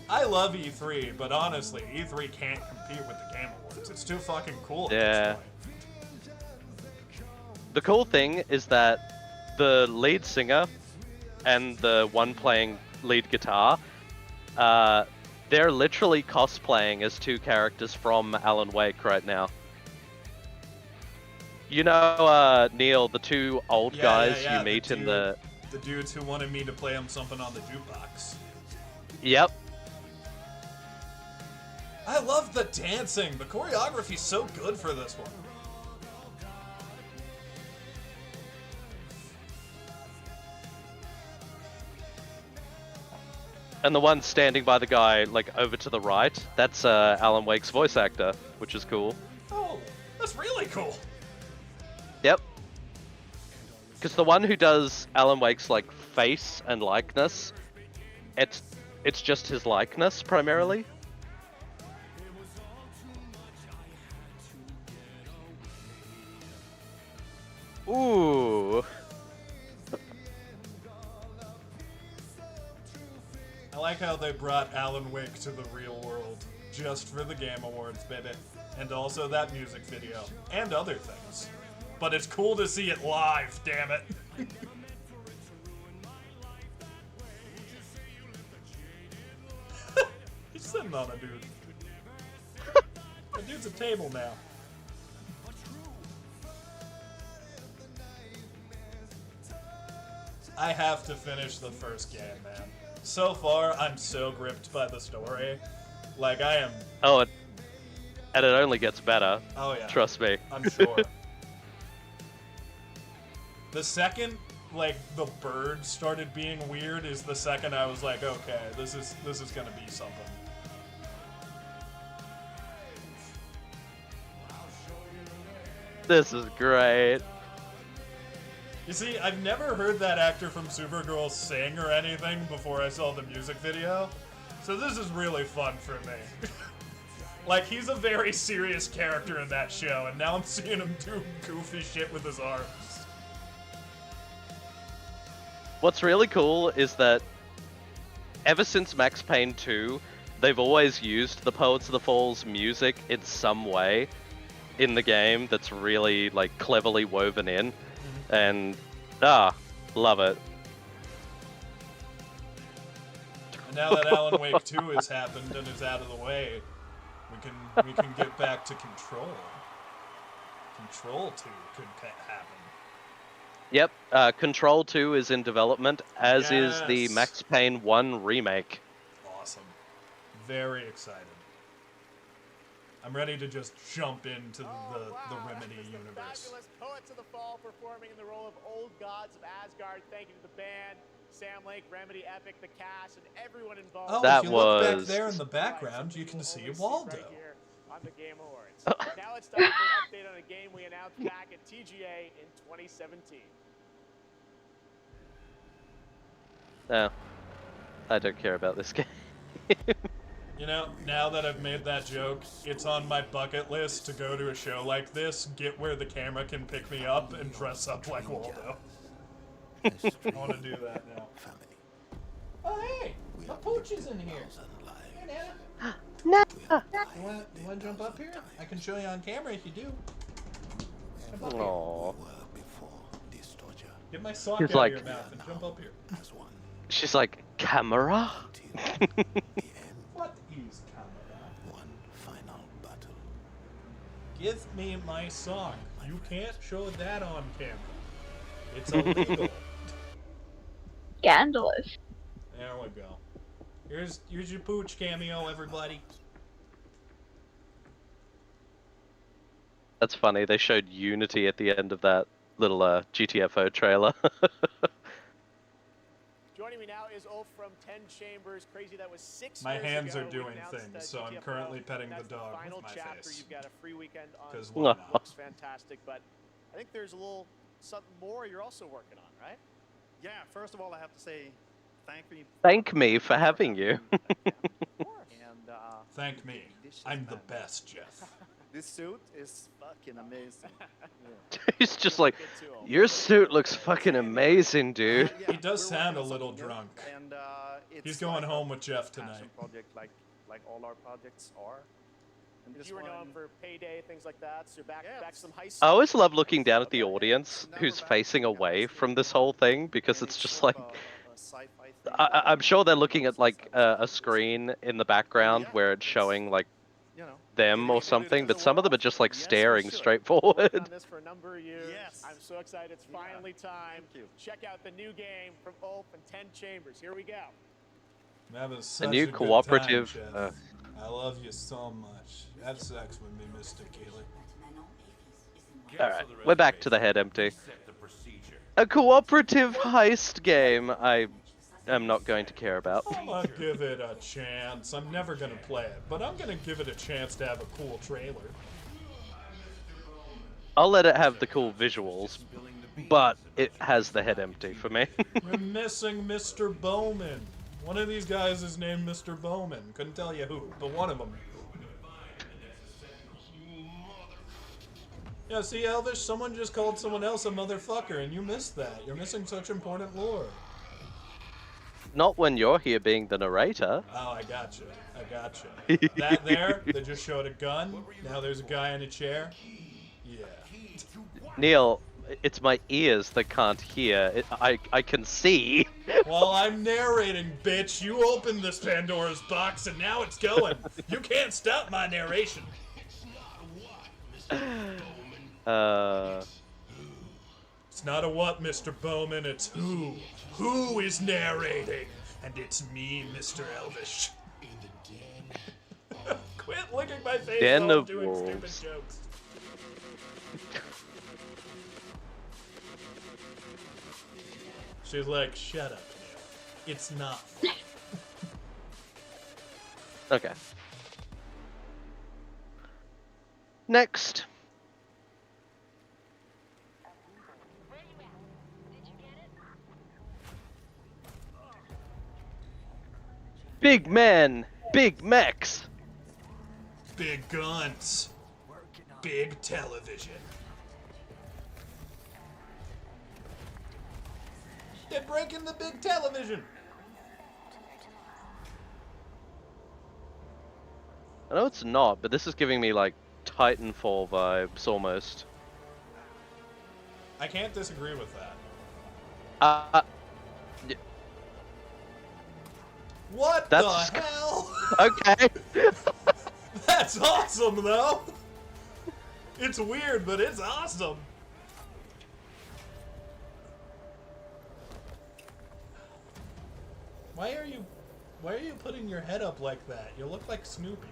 I love E3, but honestly, E3 can't compete with the Game Awards. It's too fucking cool at Yeah. this point. The cool thing is that the lead singer and the one playing lead guitar, they're literally cosplaying as two characters from Alan Wake right now. You know, Neil, the two old guys you meet in the... The dudes who wanted me to play them something on the jukebox. Yep. I love the dancing. The choreography's so good for this one. And the one standing by the guy, like, over to the right, that's Alan Wake's voice actor, which is cool. Oh, that's really cool. Yep. Because the one who does Alan Wake's, like, face and likeness, it's just his likeness, primarily. Ooh. I like how they brought Alan Wake to the real world just for the Game Awards, baby. And also that music video. And other things. But it's cool to see it live, damn it. He's sitting on a dude. The dude's a table now. I have to finish the first game, man. So far, I'm so gripped by the story. Like, I am... Oh, and it only gets better. Oh, yeah. Trust me. I'm sure. The second, like, the bird started being weird is the second I was like, okay, this is gonna be something. This is great. You see, I've never heard that actor from Supergirl sing or anything before I saw the music video, so this is really fun for me. Like, he's a very serious character in that show, and now I'm seeing him do goofy shit with his arms. What's really cool is that ever since Max Payne 2, they've always used the Poets of the Fall's music in some way in the game that's really, like, cleverly woven in. And, love it. And now that Alan Wake 2 has happened and is out of the way, we can get back to Control. Control 2 could happen. Yep, Control 2 is in development, as is the Yes. Max Payne 1 remake. Awesome. Very excited. I'm ready to just jump into the Remedy universe. Fabulous Poets of the Fall performing in the role of Old Gods of Asgard. Thank you to the band, Sam Lake, Remedy, Epic, the cast, and everyone involved. Oh, That if you look back was- there in the background, you can see Waldo. Right here on the Game Awards. Now it's time for an update on a game we announced back at TGA in 2017. No, I don't care about this game. You know, now that I've made that joke, it's on my bucket list to go to a show like this, get where the camera can pick me up, and dress up like Waldo. I want to do that now. Oh, hey! My pooch is in here. Hey, Nana. No. You want to jump up here? I can show you on camera if you do. Jump up Aww. here. Get my sock He's out like- of your mouth and jump up here. She's like, camera? What is camera? One final battle. Give me my sock. You can't show that on camera. It's illegal. Scandalous. There we go. Here's your pooch cameo, everybody. That's funny. They showed Unity at the end of that little GTFO trailer. Joining me now is Ulf from 10 Chambers. Crazy, that was 6 My years hands ago are doing we announced, things, so I'm GTFO, currently petting that's the dog final with my chapter. face. You've got a free weekend on. 'Cause why not? Looks fantastic, but I think there's a little something more you're also working on, right? Yeah, first of all, I have to say Thank me for having you. and Thank me. I'm the best, Jeff. this suit is fucking amazing. He's just like, your suit looks fucking amazing, dude. He does sound a little drunk. And He's going home with Jeff tonight. Project like all our projects are. And this You were one, known for Payday, things like that, so back some high I school. always love looking down at the audience who's facing away from this whole thing because it's just like, I'm sure they're looking at like a screen in the background where it's showing like them or something, but some of them are just like staring straight forward. On this for a number of years. Yes. I'm so excited. It's finally time. Check out the new game from Ulf and 10 Chambers. Here we go. That was such new good cooperative, time, Jeff. I love you so much. Have sex with me, Mr. Keeley. Alright, we're back to the head empty. A cooperative heist game I am not going to care about. I'm gonna give it a chance. I'm never gonna play it, but I'm gonna give it a chance to have a cool trailer. I'll let it have the cool visuals, but it has the head empty for me. We're missing Mr. Bowman. One of these guys is named Mr. Bowman. Couldn't tell you who, but one of them. Yeah, see, Elvish, someone just called someone else a motherfucker, and you missed that. You're missing such important lore. Not when you're here being the narrator. Oh, I gotcha. I gotcha. That there, they just showed a gun. Now there's a guy in a chair. Yeah. Neil, it's my ears that can't hear. I can see. While I'm narrating, bitch, you opened this Pandora's box and now it's going. You can't stop my narration. It's not a what, Mr. Bowman, it's who. Who is narrating? And it's me, Mr. Elvish. Quit licking my face Den while I'm of doing stupid Wolves. jokes. She's like, shut up, Neil. It's not fun. Okay. Next. Big men, big mechs. Big guns. Big television. They're breaking the big television. I know it's not, but this is giving me like Titanfall vibes almost. I can't disagree with that. Y- What That's the hell? Okay. That's awesome, though. It's weird, but it's awesome. Why are you putting your head up like that? You look like Snoopy.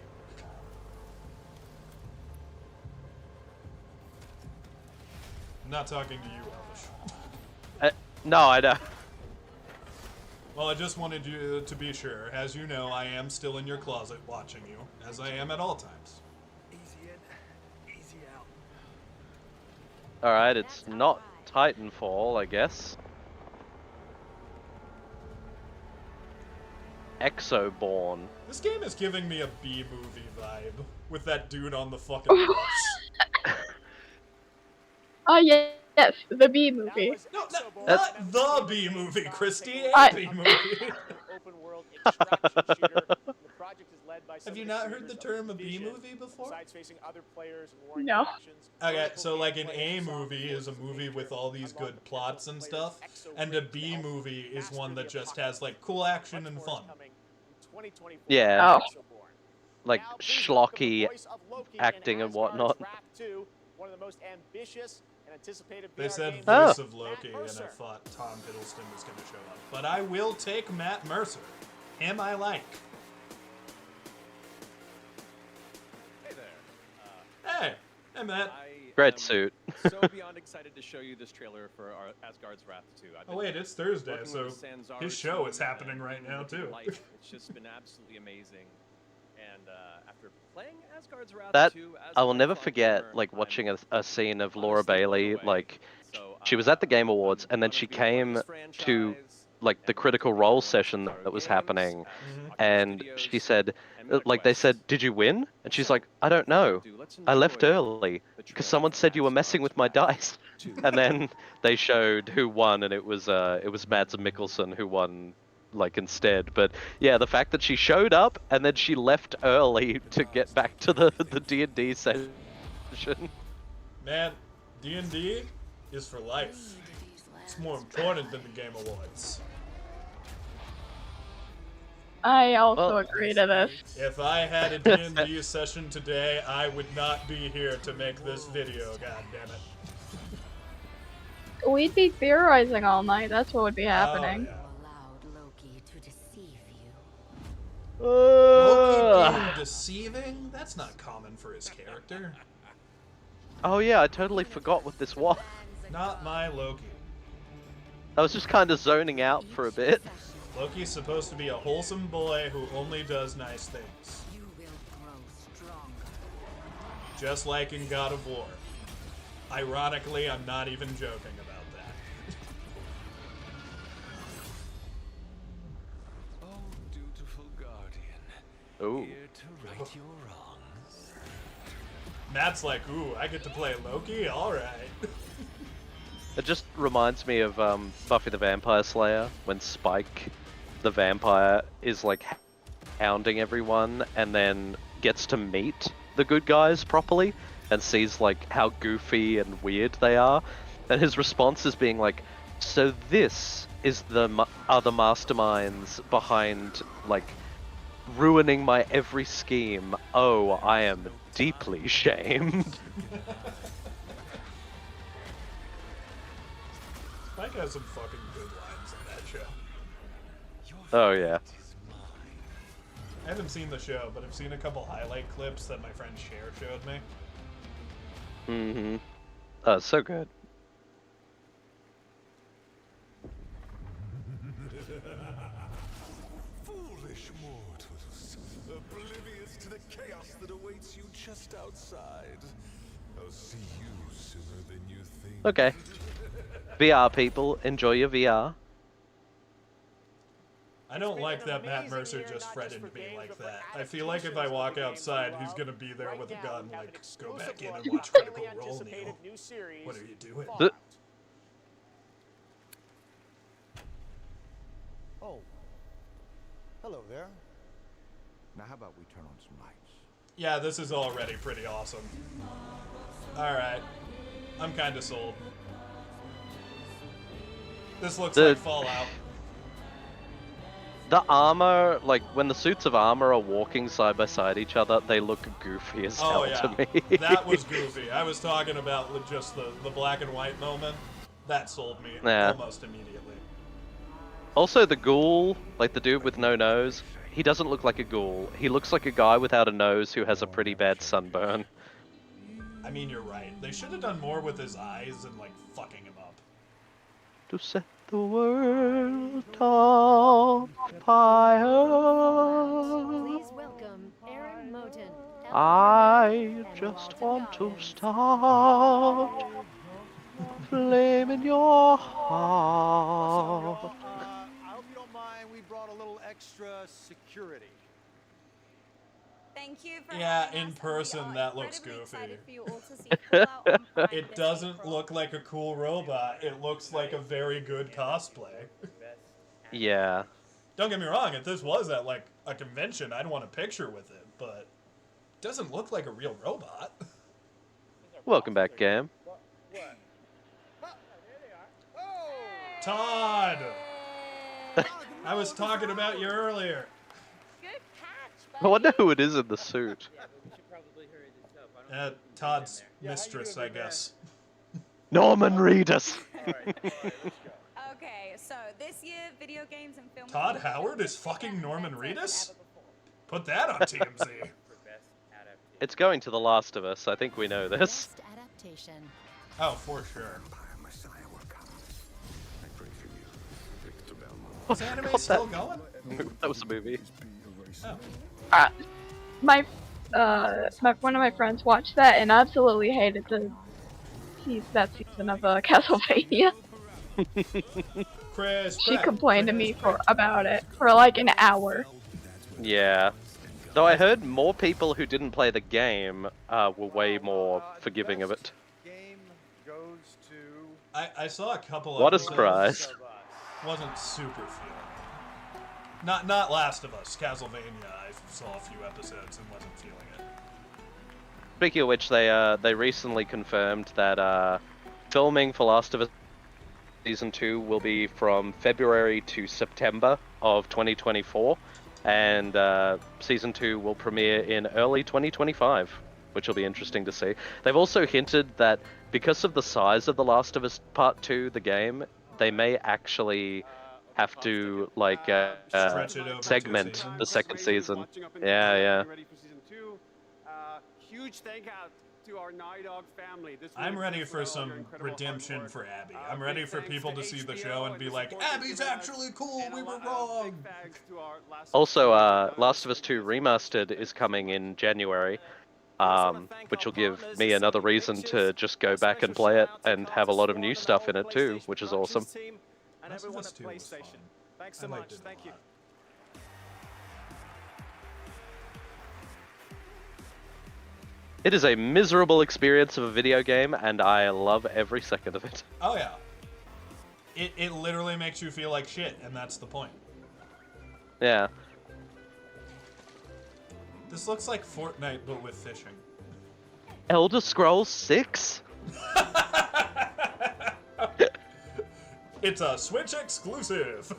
I'm not talking to you, Elvish. No, I don't. Well, I just wanted you to be sure. As you know, I am still in your closet watching you, as I am at all times. Easy in, easy out. Alright, it's not Titanfall, I guess. Exoborn. This game is giving me a B-movie vibe, with that dude on the fucking bus. Oh, yes, the B movie. No, not the B-movie, Christy, a I- B-movie. open world extraction shooter. The project is led by some Have you of the not heard the creators of term a B Division. movie before? Besides facing other players and warring No. factions, Okay, vertical so like an gameplay A is a soft movie is a force of movie nature, with all these unlock good the potential plots of and players' stuff, exo and a brains to B help movie is master one the that just apocalypse. has like cool action Much and more is fun. coming in 2024 Yeah. Oh. Exoborn. Like Now, please welcome the schlocky voice of Loki acting in and Asgard's whatnot. Wrath 2, one of the most ambitious and anticipated They VR said games voice ever. of Loki, Matt and I Mercer. thought Tom Hiddleston was going to show up. But I will take Matt Mercer. Him I like. Hey there. Hey, Matt. Great suit. So beyond excited to show you this trailer for our Asgard's Wrath 2. I've Oh been wait, it's Thursday, working so with the Sanzara his show team is happening and right now looking too. life. It's just been absolutely amazing. And after playing Asgard's Wrath That 2 as I a will never lifelong forget, gamer, like I'm watching a scene of Laura honestly blown Bailey. away. Like So, she was at the Game Awards, I'm and then honored she to be a part of came this to franchise like the and Critical taking Role everyone to session Sanzara that was Games happening, at Oculus and Studios she said, and MetaQuest. like they said, "Did you win?" And she's like, "I don't know. I left early because someone said you were messing with my dice." And then they showed who won, and it was Mads Mikkelsen who won, like instead. But yeah, the fact that she showed up and then she left early to get back to the D&D session. Man, D&D is for life. It's more important than the Game Awards. I also agree to this. If I had a D&D session today, I would not be here to make this video, god damn it. We'd be theorizing all night. That's what would be happening. Loki being deceiving? That's not common for his character. Oh yeah, I totally forgot what this was. Not my Loki. I was just kind of zoning out for a bit. Loki's supposed to be a wholesome boy who only does nice things. Just like in God of War. Ironically, I'm not even joking about that. Oh, dutiful guardian. Ooh. Here to right your wrongs. Matt's like, ooh, I get to play Loki? Alright. It just reminds me of Buffy the Vampire Slayer, when Spike, the vampire, is like hounding everyone and then gets to meet the good guys properly and sees like how goofy and weird they are. And his response is being like, so this is the other masterminds behind like ruining my every scheme. Oh, I am deeply shamed. Spike has some fucking good lines in that show. Oh yeah. I haven't seen the show, but I've seen a couple highlight clips that my friend Cher showed me. Mm-hmm. Oh, so good. Foolish mortals, oblivious to the chaos that awaits you just outside. I'll see you sooner than you think. Okay. VR people, enjoy your VR. I don't like that Matt Mercer just threatened me like that. I feel like if I walk outside, he's gonna be there with a gun, like, go back in and watch Critical Role, Neil. What are you doing? Oh. Hello there. Now how about we turn on some lights? Yeah, this is already pretty awesome. Alright. I'm kinda sold. This looks like Fallout. The armor, like when the suits of armor are walking side by side each other, they look goofy as hell to me. That was goofy. I was talking about just the black and white moment. That sold me almost immediately. Also, the ghoul, like the dude with no nose, he doesn't look like a ghoul. He looks like a guy without a nose who has a pretty bad sunburn. I mean, you're right. They should have done more with his eyes and, like, fucking him up. To set the world on fire. Please welcome Aaron Moten. I just want to start a flame in your heart. I hope you don't mind. We brought a little extra security. Thank you for Yeah, in person, that looks goofy. Fallout on Prime It this doesn't April. look like a cool robot. It looks like a very good cosplay. Yeah. Don't get me wrong, if this was at like a convention, I'd want a picture with it, but it doesn't look like a real robot. Welcome back, game. Todd! I was talking about you earlier. I wonder who it is in the suit. Todd's mistress, I guess. Norman Reedus. Okay, so this year, video games and film. Todd Howard is fucking Norman Reedus? Put that on TMZ. It's going to The Last of Us. I think we know this. Adaptation. Oh, for sure. Is the anime still going? That was a movie. Oh. One of my friends watched that and absolutely hated that season of Castlevania. She complained to me about it for like an hour. Yeah. Though I heard more people who didn't play the game were way more forgiving of it. I saw a couple of What a surprise. Wasn't super feeling it. Not Last of Us, Castlevania. I saw a few episodes and wasn't feeling it. Speaking of which, they recently confirmed that filming for Last of Us Season 2 will be from February to September of 2024, and Season 2 will premiere in early 2025, which will be interesting to see. They've also hinted that because of the size of The Last of Us Part 2, the game, they may actually have to like segment the second season. Yeah. Huge thank out to our Naughty Dog family. I'm ready for some redemption for Abby. I'm ready for people to see the show and be like, Abby's actually cool, we were wrong. Also, Last of Us 2 Remastered is coming in January, which will give me another reason to just go back and play it and have a lot of new stuff in it too, which is awesome. And everyone at PlayStation. Thanks so much. Thank you. It is a miserable experience of a video game, and I love every second of it. Oh yeah. It literally makes you feel like shit, and that's the point. Yeah. This looks like Fortnite, but with fishing. Elder Scrolls 6? It's a Switch exclusive.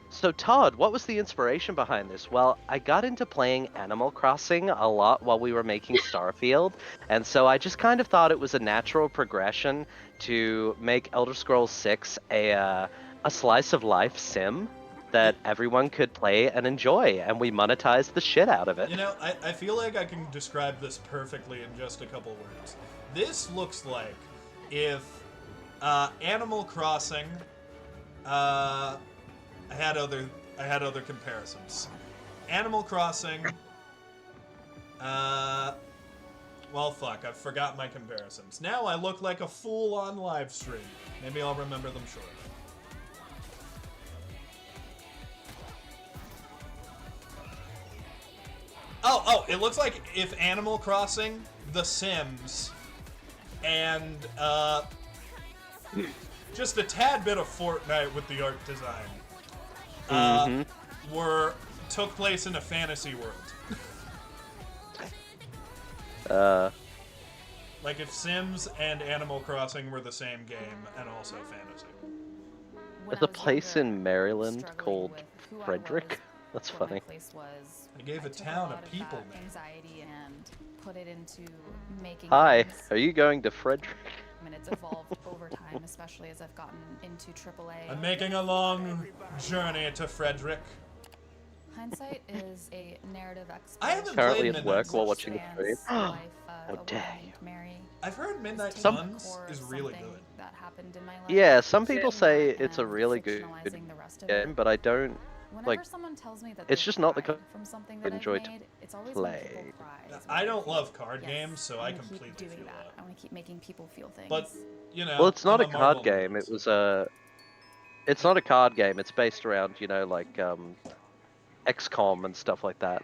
So Todd, what was the inspiration behind this? Well, I got into playing Animal Crossing a lot while we were making Starfield, and so I just kind of thought it was a natural progression to make Elder Scrolls 6 a slice of life sim that everyone could play and enjoy, and we monetized the shit out of it. You know, I feel like I can describe this perfectly in just a couple words. This looks like if Animal Crossing I had other comparisons. Animal Crossing well fuck, I forgot my comparisons. Now I look like a fool on live stream. Maybe I'll remember them shortly. Oh, it looks like if Animal Crossing, The Sims, and just a tad bit of Fortnite with the art design took place in a fantasy world. Like if Sims and Animal Crossing were the same game and also fantasy. There's a place in Maryland called Frederick. That's funny. I gave a town a people name. Anxiety and put it into making. Hi, games. are you going to Frederick? I mean, it's evolved over time, especially as I've gotten into AAA. I'm making a long journey to Frederick. Hindsight is a narrative exploration. I haven't Currently played at work Midnight while Suns. watching the stream. How dare you? I've heard Midnight Suns is really good. That happened in my life. Yeah, some people say it's a really good game, but I don't Whenever someone tells me that it's they just not the cried kind from something I that enjoy I've to made, it's always when people play. cry. I don't love card games, so I wanna completely keep doing feel that. that. I want to keep making people feel things. But, you know, Well, it's not I'm a Marvel card game. It was a. It's not a card game. It's based around, you know, like XCOM and stuff like that.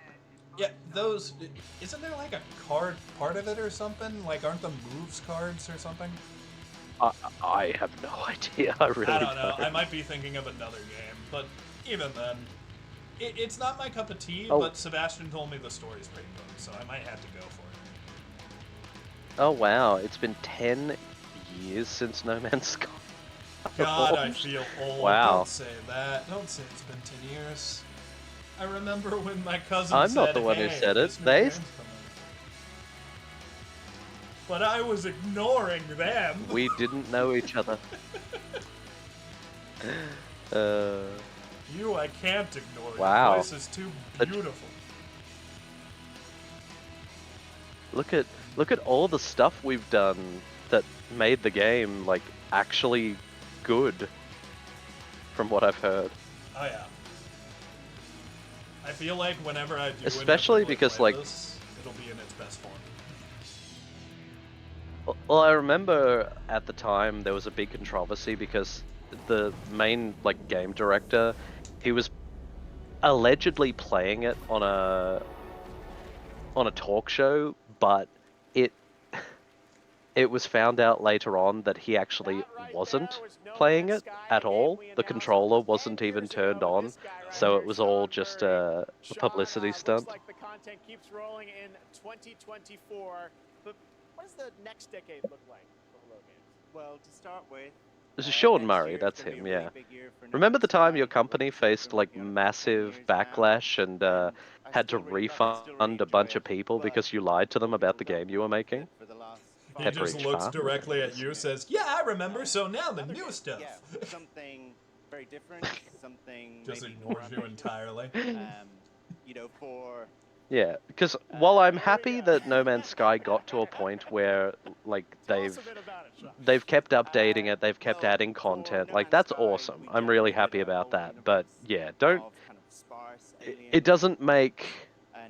Yeah, those. Isn't there like a card part of it or something? Like, aren't the moves cards or something? I have no idea. I really I don't know. I might be thinking of another game, but even then, it's not my cup of tea. Oh. But Sebastian told me the story's pretty good, so I might have to go for it. Oh wow, it's been 10 years since No Man's Sky. God, I launched. feel old. Wow. Don't say that. Don't say it's been 10 years. I remember when my cousin I'm said, not the one hey, who said it. this new They. game's coming. But I was ignoring them. We didn't know each other. You, I can't ignore. Wow. Your voice is too beautiful. Look at all the stuff we've done that made the game like actually good. From what I've heard. Oh yeah. I feel like whenever I do, especially because like, this, it'll be in its best form. Well, I remember at the time there was a big controversy because the main like game director, he was allegedly playing it on a talk show, but it was found out later on that he actually wasn't playing it at all. The controller wasn't even turned on, so it was all just a publicity stunt. Looks like the content keeps rolling in 2024. But what does the next decade look like for Hello Games? Well, to start with, This is Sean Murray, that's him, yeah. Remember the time your company faced like massive backlash and had to refund a bunch of people because you lied to them about the game you were making? He just looks directly at you, says, "Yeah, I remember. So now the new stuff." Yeah, something very different, something just maybe ignores you entirely. You know, for yeah, because while I'm happy that No Man's Sky got to a point where like they've kept updating it, they've kept adding content, like that's awesome. I'm really happy about that. But yeah, it doesn't make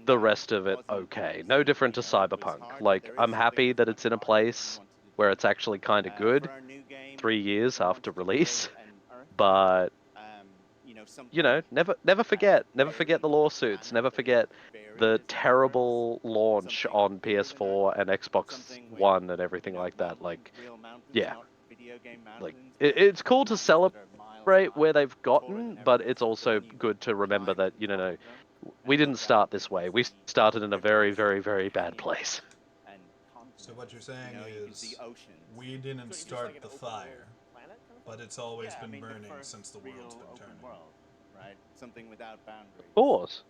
the rest of it okay. No different to Cyberpunk. Like, I'm happy that it's in a place where it's actually kind of good 3 years after release, but you know, never forget the lawsuits, never forget the terrible launch on PS4 and Xbox One and everything like that. Like, yeah, like it's cool to celebrate where they've gotten, but it's also good to remember that, you know, we didn't start this way. We started in a very, very, very bad place. So what you're saying is, we didn't start the fire, but it's always been burning since the world's been turning. Right? Something without boundaries. Of course.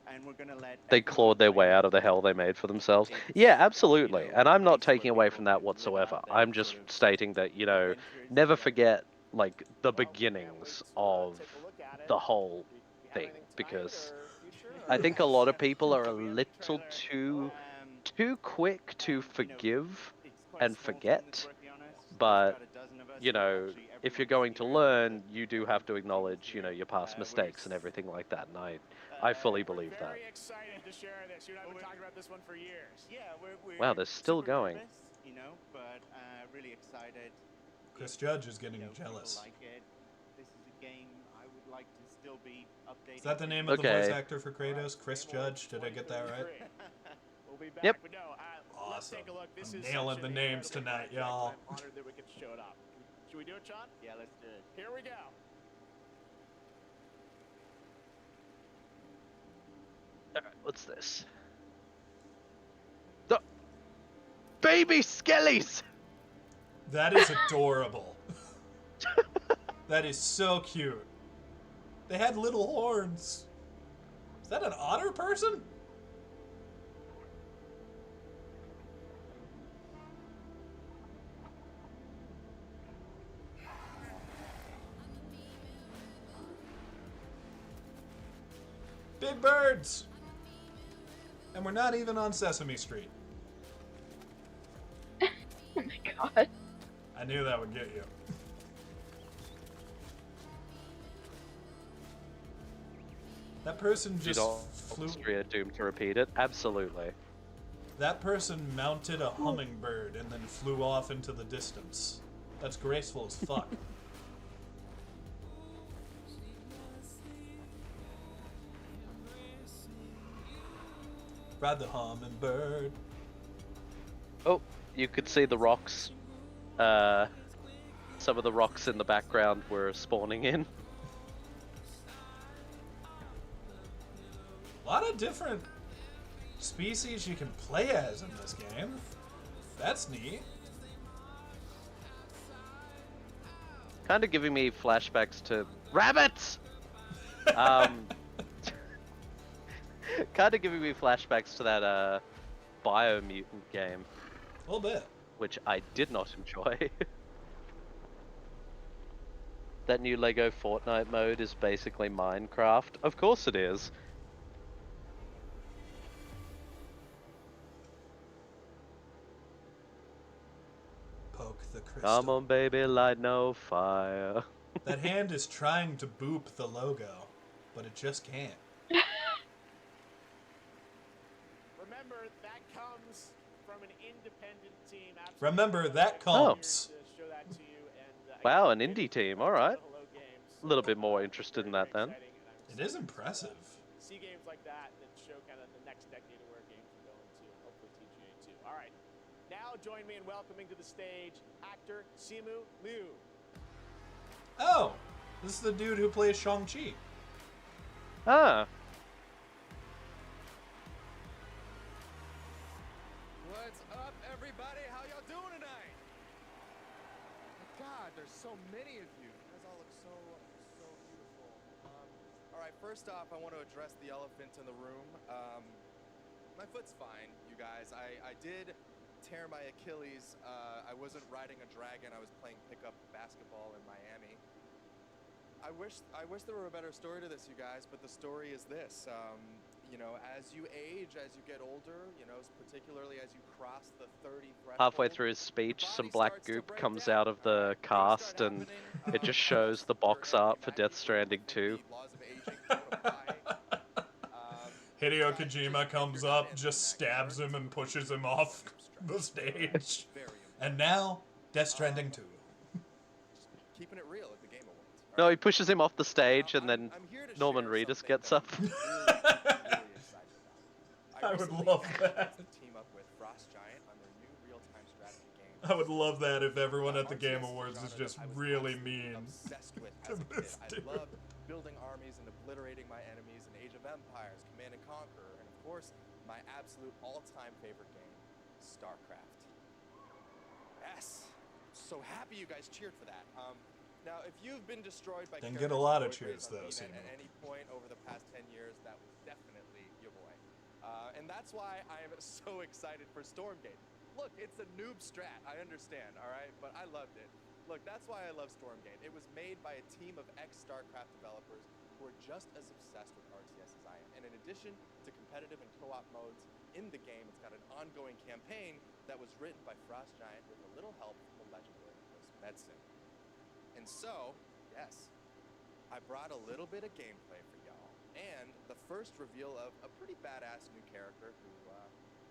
And we're gonna let they clawed their way out of the hell they made for themselves. Yeah, absolutely. And I'm not taking away from that whatsoever. I'm just stating that, you know, never forget, like, the beginnings of the whole thing. Because I think a lot of people are a little too quick to forgive and forget. But, you know, if you're going to learn, you do have to acknowledge, you know, your past mistakes and everything like that. And I fully believe that. Very excited to share this. You and I have been talking about this one for years. Yeah, we're wow, they're still going. Nervous, you know, but really excited. Chris Judge is getting jealous. Like it. This is a game I would like to still be updating. Is that the name of the voice actor for Kratos? Chris Judge? Did I get that right? We'll be back. Yep. But no, awesome. Take a look. This I'm is nailing the names tonight, y'all. I'm honored that we could show it up. Should we do it, Sean? Yeah, let's do it. Here we go. Alright, what's this? The baby skellies! That is adorable. That is so cute. They had little horns. Is that an otter person? Big birds! And we're not even on Sesame Street. Oh my god. I knew that would get you. That person just flew. Austria doomed to repeat it. Absolutely. That person mounted a hummingbird and then flew off into the distance. That's graceful as fuck. Ride the hummingbird. Oh, you could see the rocks some of the rocks in the background were spawning in. A lot of different species you can play as in this game. That's neat. Kind of giving me flashbacks to rabbits. Kind of giving me flashbacks to that Biomutant game. A little bit. Which I did not enjoy. That new Lego Fortnite mode is basically Minecraft. Of course it is. Poke the crystal. Come on, baby, light no fire. That hand is trying to boop the logo, but it just can't. Remember, that comes from an independent team. Remember, that comes. Wow, an indie team. All right. A little bit more interested in that then. It is impressive. See games like that show kind of the next decade of where games are going to. Hopefully TGA too. All right. Now join me in welcoming to the stage actor Simu Liu. Oh, this is the dude who plays Shang-Chi. Ah. What's up, everybody? How y'all doing tonight? God, there's so many of you. You guys all look so beautiful. All right, first off, I want to address the elephant in the room. My foot's fine, you guys. I did tear my Achilles. I wasn't riding a dragon. I was playing pickup basketball in Miami. I wish there were a better story to this, you guys, but the story is this. You know, as you age, as you get older, you know, particularly as you cross the 30 threshold. Halfway through his speech, some black goop comes out of the cast and it just shows the box art for Death Stranding 2. Hideo Kojima comes up, just stabs him and pushes him off the stage. And now, Death Stranding 2. Keeping it real at the Game Awards. No, he pushes him off the stage and then Norman Reedus gets up. I would love that. Team up with Frost Giant on their new real-time strategy game. I would love that if everyone at the Game Awards is just really mean. Obsessed with as a kid. I loved building armies and obliterating my enemies in Age of Empires, Command and Conquer, and of course, my absolute all-time favorite game, StarCraft. Yes! So happy you guys cheered for that. Now, if you've been destroyed by Didn't get a lot of cheers though, at any point over the past 10 years, that was definitely your boy. And that's why I am so excited for Stormgate. Look, it's a noob strat, I understand, all right? But I loved it. Look, that's why I love Stormgate. It was made by a team of ex-StarCraft developers who are just as obsessed with RTS as I am. And in addition to competitive and co-op modes in the game, it's got an ongoing campaign that was written by Frost Giant with a little help from the legendary Chris Metzen. And so, yes, I brought a little bit of gameplay for y'all, and the first reveal of a pretty badass new character who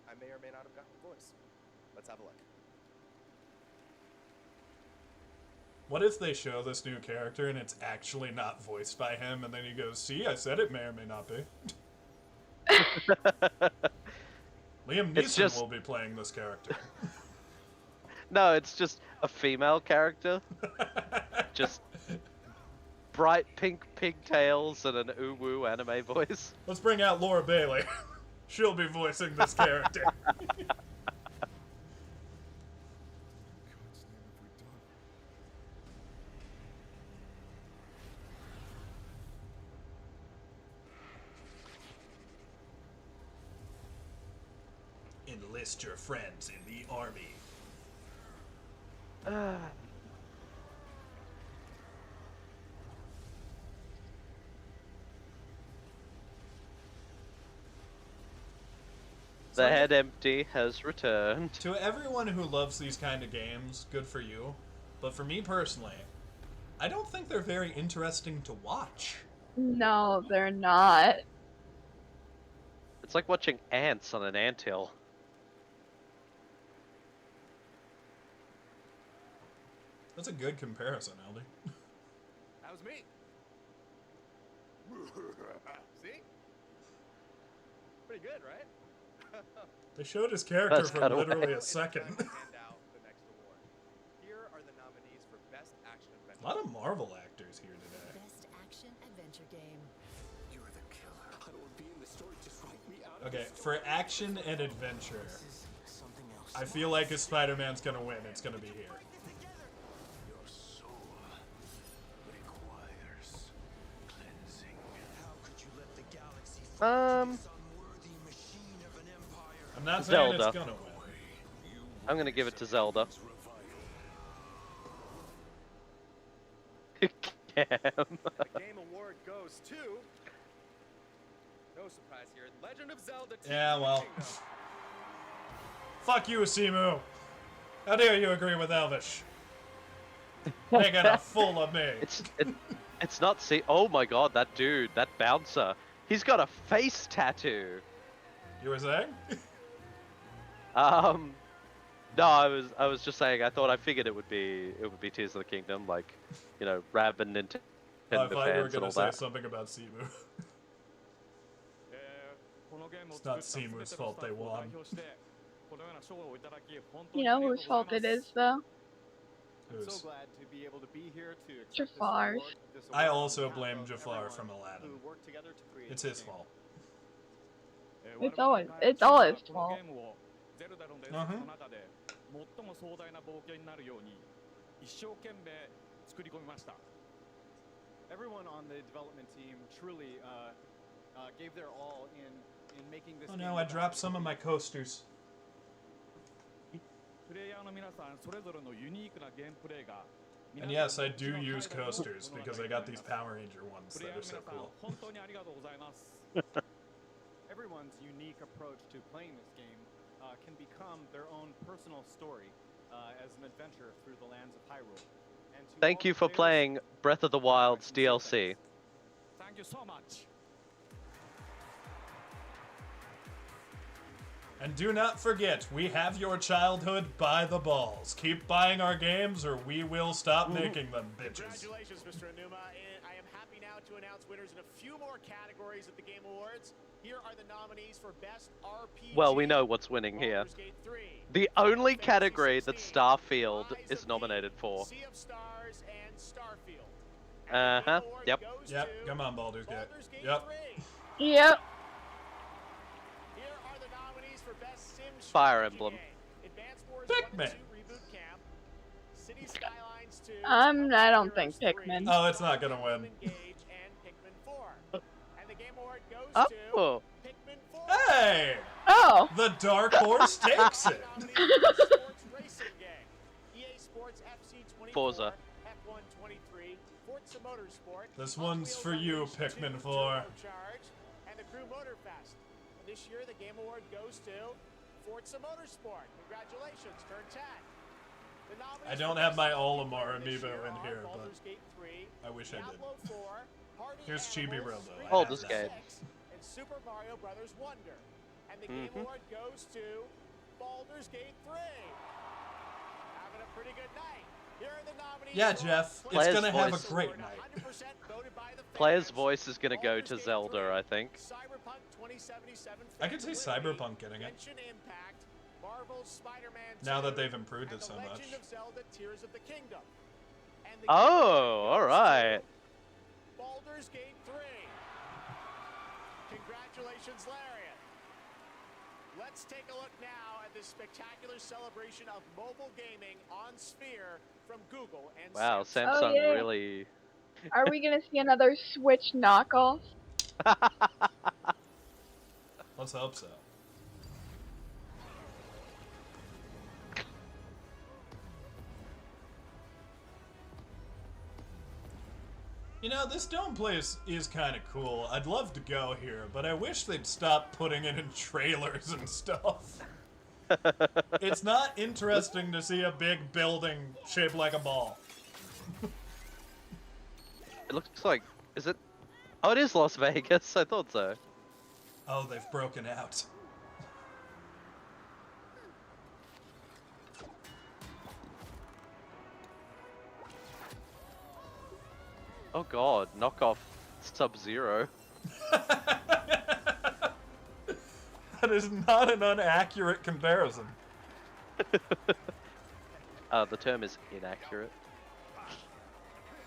I may or may not have gotten a voice. Let's have a look. What if they show this new character and it's actually not voiced by him, and then he goes, see, I said it may or may not be. Liam Neeson will be playing this character. No, it's just a female character. Just bright pink pigtails and an uwu anime voice. Let's bring out Laura Bailey. She'll be voicing this character. Enlist your friends in the army. The head empty has returned. To everyone who loves these kind of games, good for you. But for me personally, I don't think they're very interesting to watch. No, they're not. It's like watching ants on an anthill. That's a good comparison, Aldi. That was me. See? Pretty good, right? They showed his character That's for kinda literally weird. a second. Hand out the next award. Here are the nominees for Best Marvel actors here today. Best action adventure game. You're the killer. I don't want to be in the story. Just write me out. Okay, for action and adventure, I feel like if Spider-Man's gonna win, it's gonna be here. Your soul requires cleansing. How could you let the galaxy Um, I'm not saying Zelda. it's gonna win. I'm gonna give it to Zelda. The Game Award goes to... No surprise here. Legend of Zelda Tears Yeah, of the well. Kingdom. Fuck you, Simu. How dare you agree with Elvish? Making a fool of me. It's not oh my god, that dude, that bouncer. He's got a face tattoo. You were saying? No, I was just saying. I figured it would be Tears of the Kingdom, like, you know, rabid Nintendo I thought you were fans and gonna all say that. something about Simu. It's not Simu's fault they won. You know whose fault it is, though? I'm so glad to be able to be here to accept this Jafar's. award, this I award on also behalf blame of Jafar everyone from Aladdin. who worked together to create It's this his game. fault. It's all his fault. Uh-huh. 最も壮大な冒険になるように一生懸命作り込みました。 Everyone on the development team truly gave their all in making this Oh game no, I the dropped best some of it my can be. coasters. プレイヤーの皆さんそれぞれのユニークなゲームプレイが And yes, I do use coasters because I got these Power Ranger ones プレイ that ヤー are の so 皆さん cool. 本当にありがとうございます。 Everyone's unique approach to playing this game can become their own personal story as an adventure through the lands of Hyrule. And to Thank all you the for players, playing Breath of the Wild's DLC. Thank you so much. And do not forget, we have your childhood by the balls. Keep buying our games or we will stop making them, bitches. Congratulations, Mr. Anuma. And I am happy now to announce winners in a few more categories at the Game Awards. Here are the nominees for Best RPG. Well, we know what's winning here. The only category that Starfield is nominated for. Sea of Stars and Starfield. Uh-huh. Yep. Yep, come on, Baldur's Gate. Yep. Yep. Here are the nominees for Best Sim Fire Strategy Emblem. game. Advanced Wars Pikmin. 1 and 2 Reboot Camp. City Skylines 2. I don't think Pikmin. Oh, it's not gonna win. Engage and Pikmin 4. And the Game Award goes Oh. to Pikmin 4. Hey! Oh! The Dark Horse takes it! Sports racing game. EA Sports FC24, Forza. F1 23, Forza Motorsport. This one's for you, Pikmin 4. Charge, and the Crew Motorfest. And this year, the Game Award goes to Forza Motorsport. Congratulations, turn 10. The nominees I don't for have my Best Olimar This year amiibo in are here, Baldur's but Gate 3, I wish I did. Diablo 4, Party Here's Chibi Animals, Robo. Street I Oh, have this that. game. and Super Mario Brothers Wonder. And the Game Award goes to Baldur's Gate 3. Having a pretty good night. Here are the nominees. Yeah, for Jeff, it's Player's gonna have voice. a great night. 100% voted by the Player's fans. voice is gonna go to Baldur's Gate Zelda, 3, I think. Cyberpunk 2077 I could see Phantom Liberty, Cyberpunk getting it. Genshin Impact, Marvel's Spider-Man 2, Now that they've improved and it so The much. Legend of Zelda Tears of the Kingdom. And the Oh, Game Award goes alright. to Baldur's Gate 3. Congratulations, Lariat. Let's take a look now at this spectacular celebration of mobile gaming on Sphere from Google and Wow, Samsung. Samsung yeah. really... Are we gonna see another Switch knockoff? Let's hope so. You know, this dome place is kind of cool. I'd love to go here, but I wish they'd stop putting it in trailers and stuff. It's not interesting to see a big building shaped like a ball. It looks like... Is it... Oh, it is Las Vegas. I thought so. Oh, they've broken out. Oh god, knockoff Sub-Zero. That is not an inaccurate comparison. The term is inaccurate.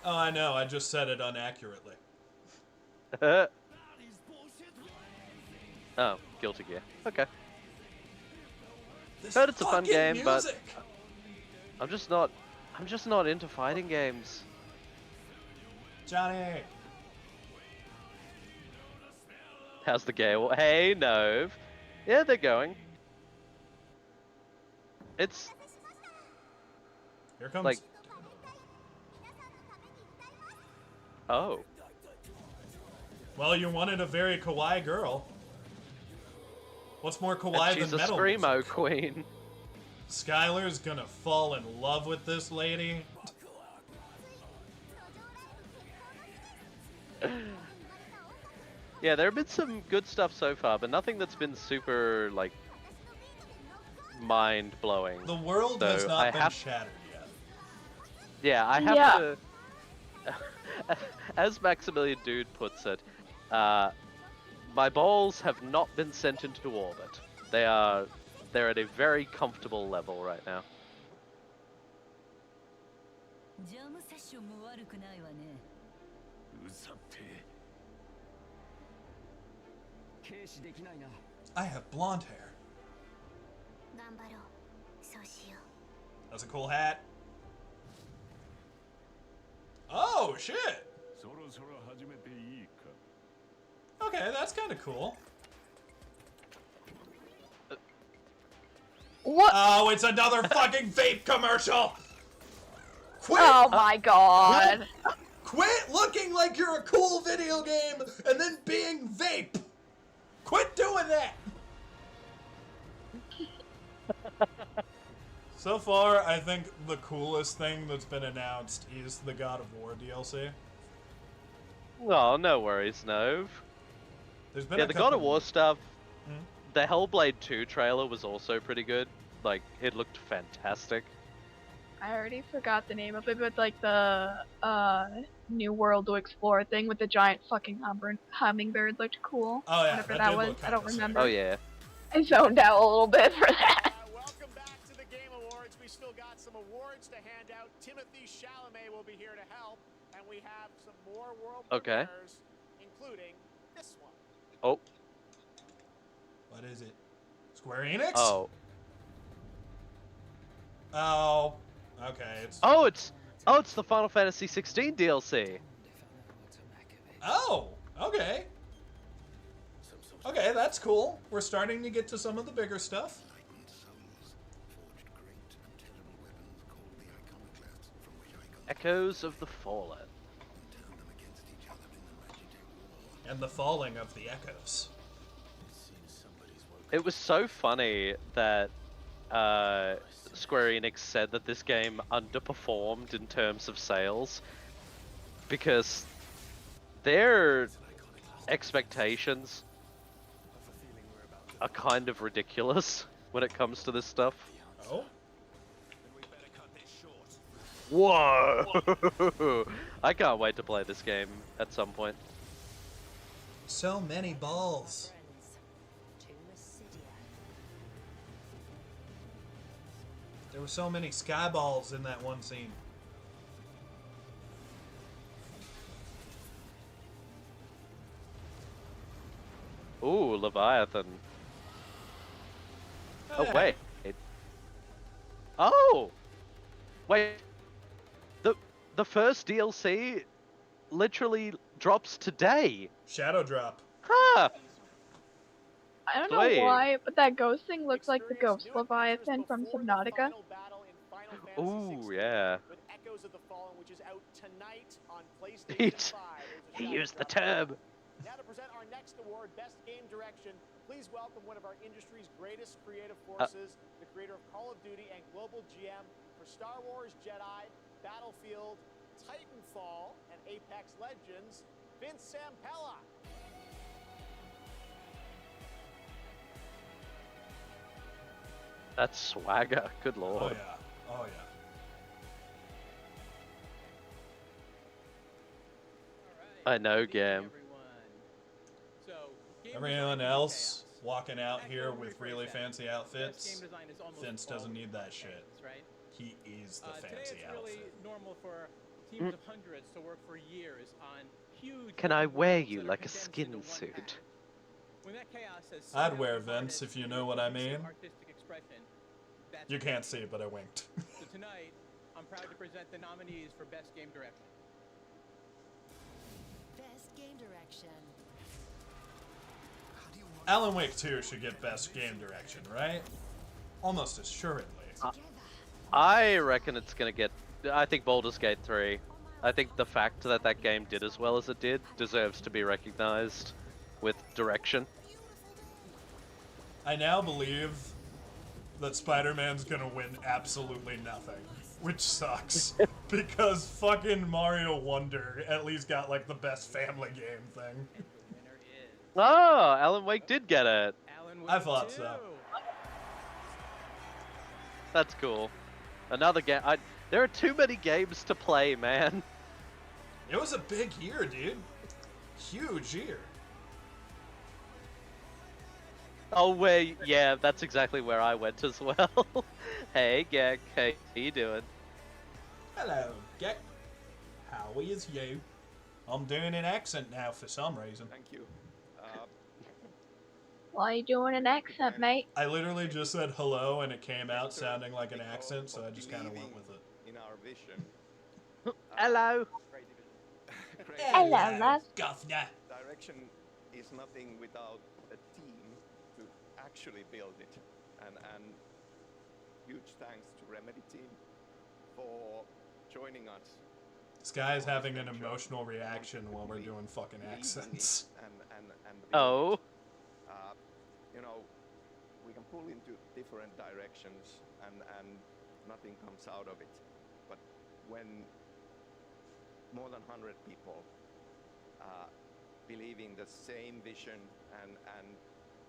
Oh, I know. I just said it unaccurately. Oh, Guilty Gear. Okay. This Heard it's a fun game, music. but I'm just not into fighting games. Johnny. How's the game? Hey, Nove. Yeah, they're going. It's Here comes. like, oh. Well, you wanted a very kawaii girl. What's more kawaii And she's than a metal screamo music? queen. Skylar's gonna fall in love with this lady. Yeah, there have been some good stuff so far, but nothing that's been super, like, mind-blowing. The world has not been shattered yet. Yeah, I have to... As Maximilian Dude puts it, my balls have not been sent into orbit. They're at a very comfortable level right now. I have blonde hair. That's a cool hat. Oh, shit! Okay, that's kind of cool. What? Oh, it's another fucking vape commercial! Quit! Oh my god. Quit looking like you're a cool video game and then being vape! Quit doing that! So far, I think the coolest thing that's been announced is the God of War DLC. Oh, no worries, Nove. There's been yeah, a the couple... God of War stuff. Hmm? The Hellblade 2 trailer was also pretty good. Like, it looked fantastic. I already forgot the name of it, but like the New World to Explore thing with the giant fucking hummingbird looked cool. Oh yeah, whatever that was. I don't remember. Oh yeah. I zoned out a little bit for that. Welcome back to the Game Awards. We still got some awards to hand out. Timothy Chalamet will be here to help, and we have some more world premieres, including this one. Oh. What is it? Square Enix? Oh. Oh. Okay, it's... Oh, it's the Final Fantasy 16 DLC. Oh, okay. Okay, that's cool. We're starting to get to some of the bigger stuff. Echoes of the Fallen. And the falling of the echoes. It was so funny that Square Enix said that this game underperformed in terms of sales because their expectations are kind of ridiculous when it comes to this stuff. Oh? Whoa! I can't wait to play this game at some point. So many balls. There were so many sky balls in that one scene. Ooh, Leviathan. Oh, wait. Oh! Wait. The first DLC literally drops today. Shadow drop. Huh! I don't Sweet. know why, but that ghost thing looks like the ghost Leviathan from Subnautica. Ooh, yeah. With Echoes of the Fallen, which is out tonight on PlayStation 5. He used the term. Now to present our next award, Best Game Direction, please welcome one of our industry's greatest creative forces, the creator of Call of Duty and global GM for Star Wars Jedi, Battlefield, Titanfall, and Apex Legends, Vince Zampella. That's swagger. Good lord. Oh yeah. Oh yeah. I know, game. Everyone else walking out here with really fancy outfits, Vince doesn't need that shit. He is the fancy Today it's really outfit. normal for teams of hundreds to work for years on huge. Can I wear you like a skin suit? When that chaos has I'd wear Vince if you know what I mean. artistic expression, that's You can't see, but I winked. So tonight, I'm proud to present the nominees for Best Game Direction. Best game direction. Alan Wake 2 should get Best Game Direction, right? Almost assuredly. I reckon it's gonna get... I think Baldur's Gate 3. I think the fact that that game did as well as it did deserves to be recognized with direction. I now believe that Spider-Man's gonna win absolutely nothing, which sucks. Because fucking Mario Wonder at least got like the best family game thing. Oh, Alan Wake did get it. I thought so. That's cool. Another game. There are too many games to play, man. It was a big year, dude. Huge year. Oh, wait, yeah, that's exactly where I went as well. Hey, Gek, hey, how you doing? Hello, Gek. How is you? I'm doing an accent now for some reason. Thank you. Why are you doing an accent, mate? I literally just said hello and it came out sounding like an accent, so I just kind of went with it. In our vision. Hello. Hello, love. Governor. Direction is nothing without a team to actually build it. And huge thanks to Remedy team for joining us. This guy is having an emotional reaction while we're doing fucking accents. Oh. You know, we can pull into different directions and nothing comes out of it. But when more than 100 people believe in the same vision and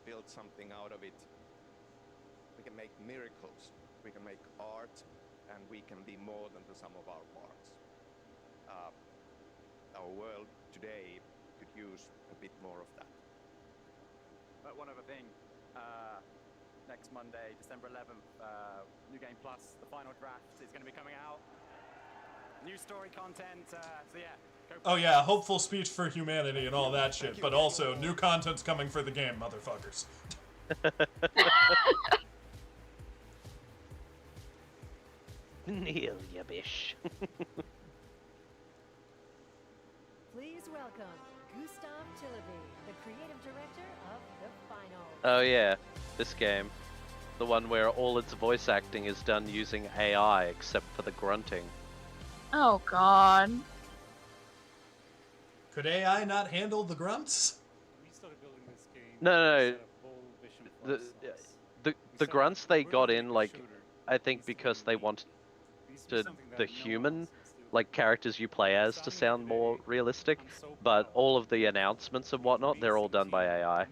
build something out of it, we can make miracles. We can make art, and we can be more than the sum of our parts. Our world today could use a bit more of that. But one other thing, next Monday, December 11th, New Game Plus, the final draft is going to be coming out. New story content, so yeah. Oh yeah, hopeful speech for humanity and all that shit, but also new content's coming for the game, motherfuckers. Neil, you bish. Please welcome Gustav Tillaby, the creative director of the final. Oh yeah, this game. The one where all its voice acting is done using AI except for the grunting. Oh god. Could AI not handle the grunts? We started building this game. No. The grunts they got in, like, I think because they wanted the human, like, characters you play as to sound more realistic, but all of the announcements and whatnot, they're all done by AI.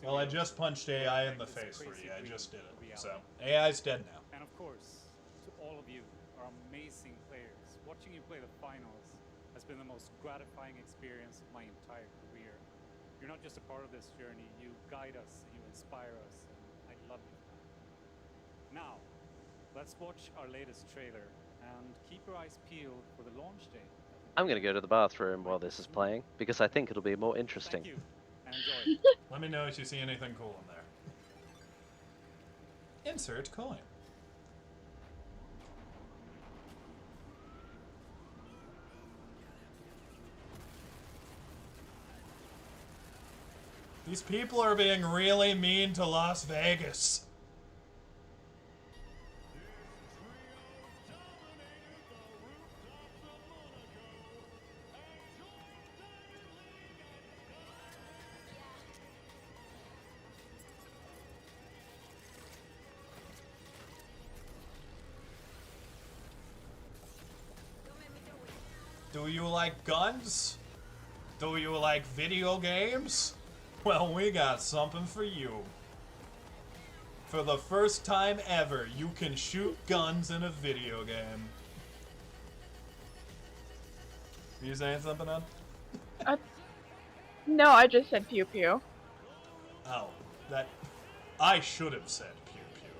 Well, I just punched AI in the face for you. I just did it. So, AI's dead now. And of course, to all of you, our amazing players, watching you play the finals has been the most gratifying experience of my entire career. You're not just a part of this journey, you guide us, you inspire us, and I love you. Now, let's watch our latest trailer and keep your eyes peeled for the launch date. I'm gonna go to the bathroom while this is playing, because I think it'll be more interesting. Thank you, and enjoy. Let me know if you see anything cool in there. Insert coin. These people are being really mean to Las Vegas. Do you like guns? Do you like video games? Well, we got something for you. For the first time ever, you can shoot guns in a video game. Are you saying something, Ed? No, I just said pew pew. Oh, that... I should have said pew pew.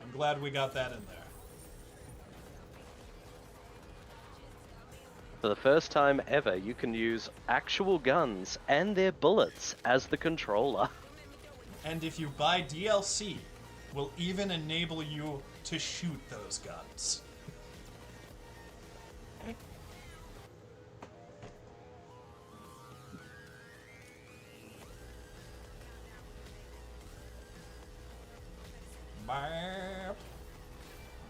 I'm glad we got that in there. For the first time ever, you can use actual guns and their bullets as the controller. And if you buy DLC, will even enable you to shoot those guns. Bam.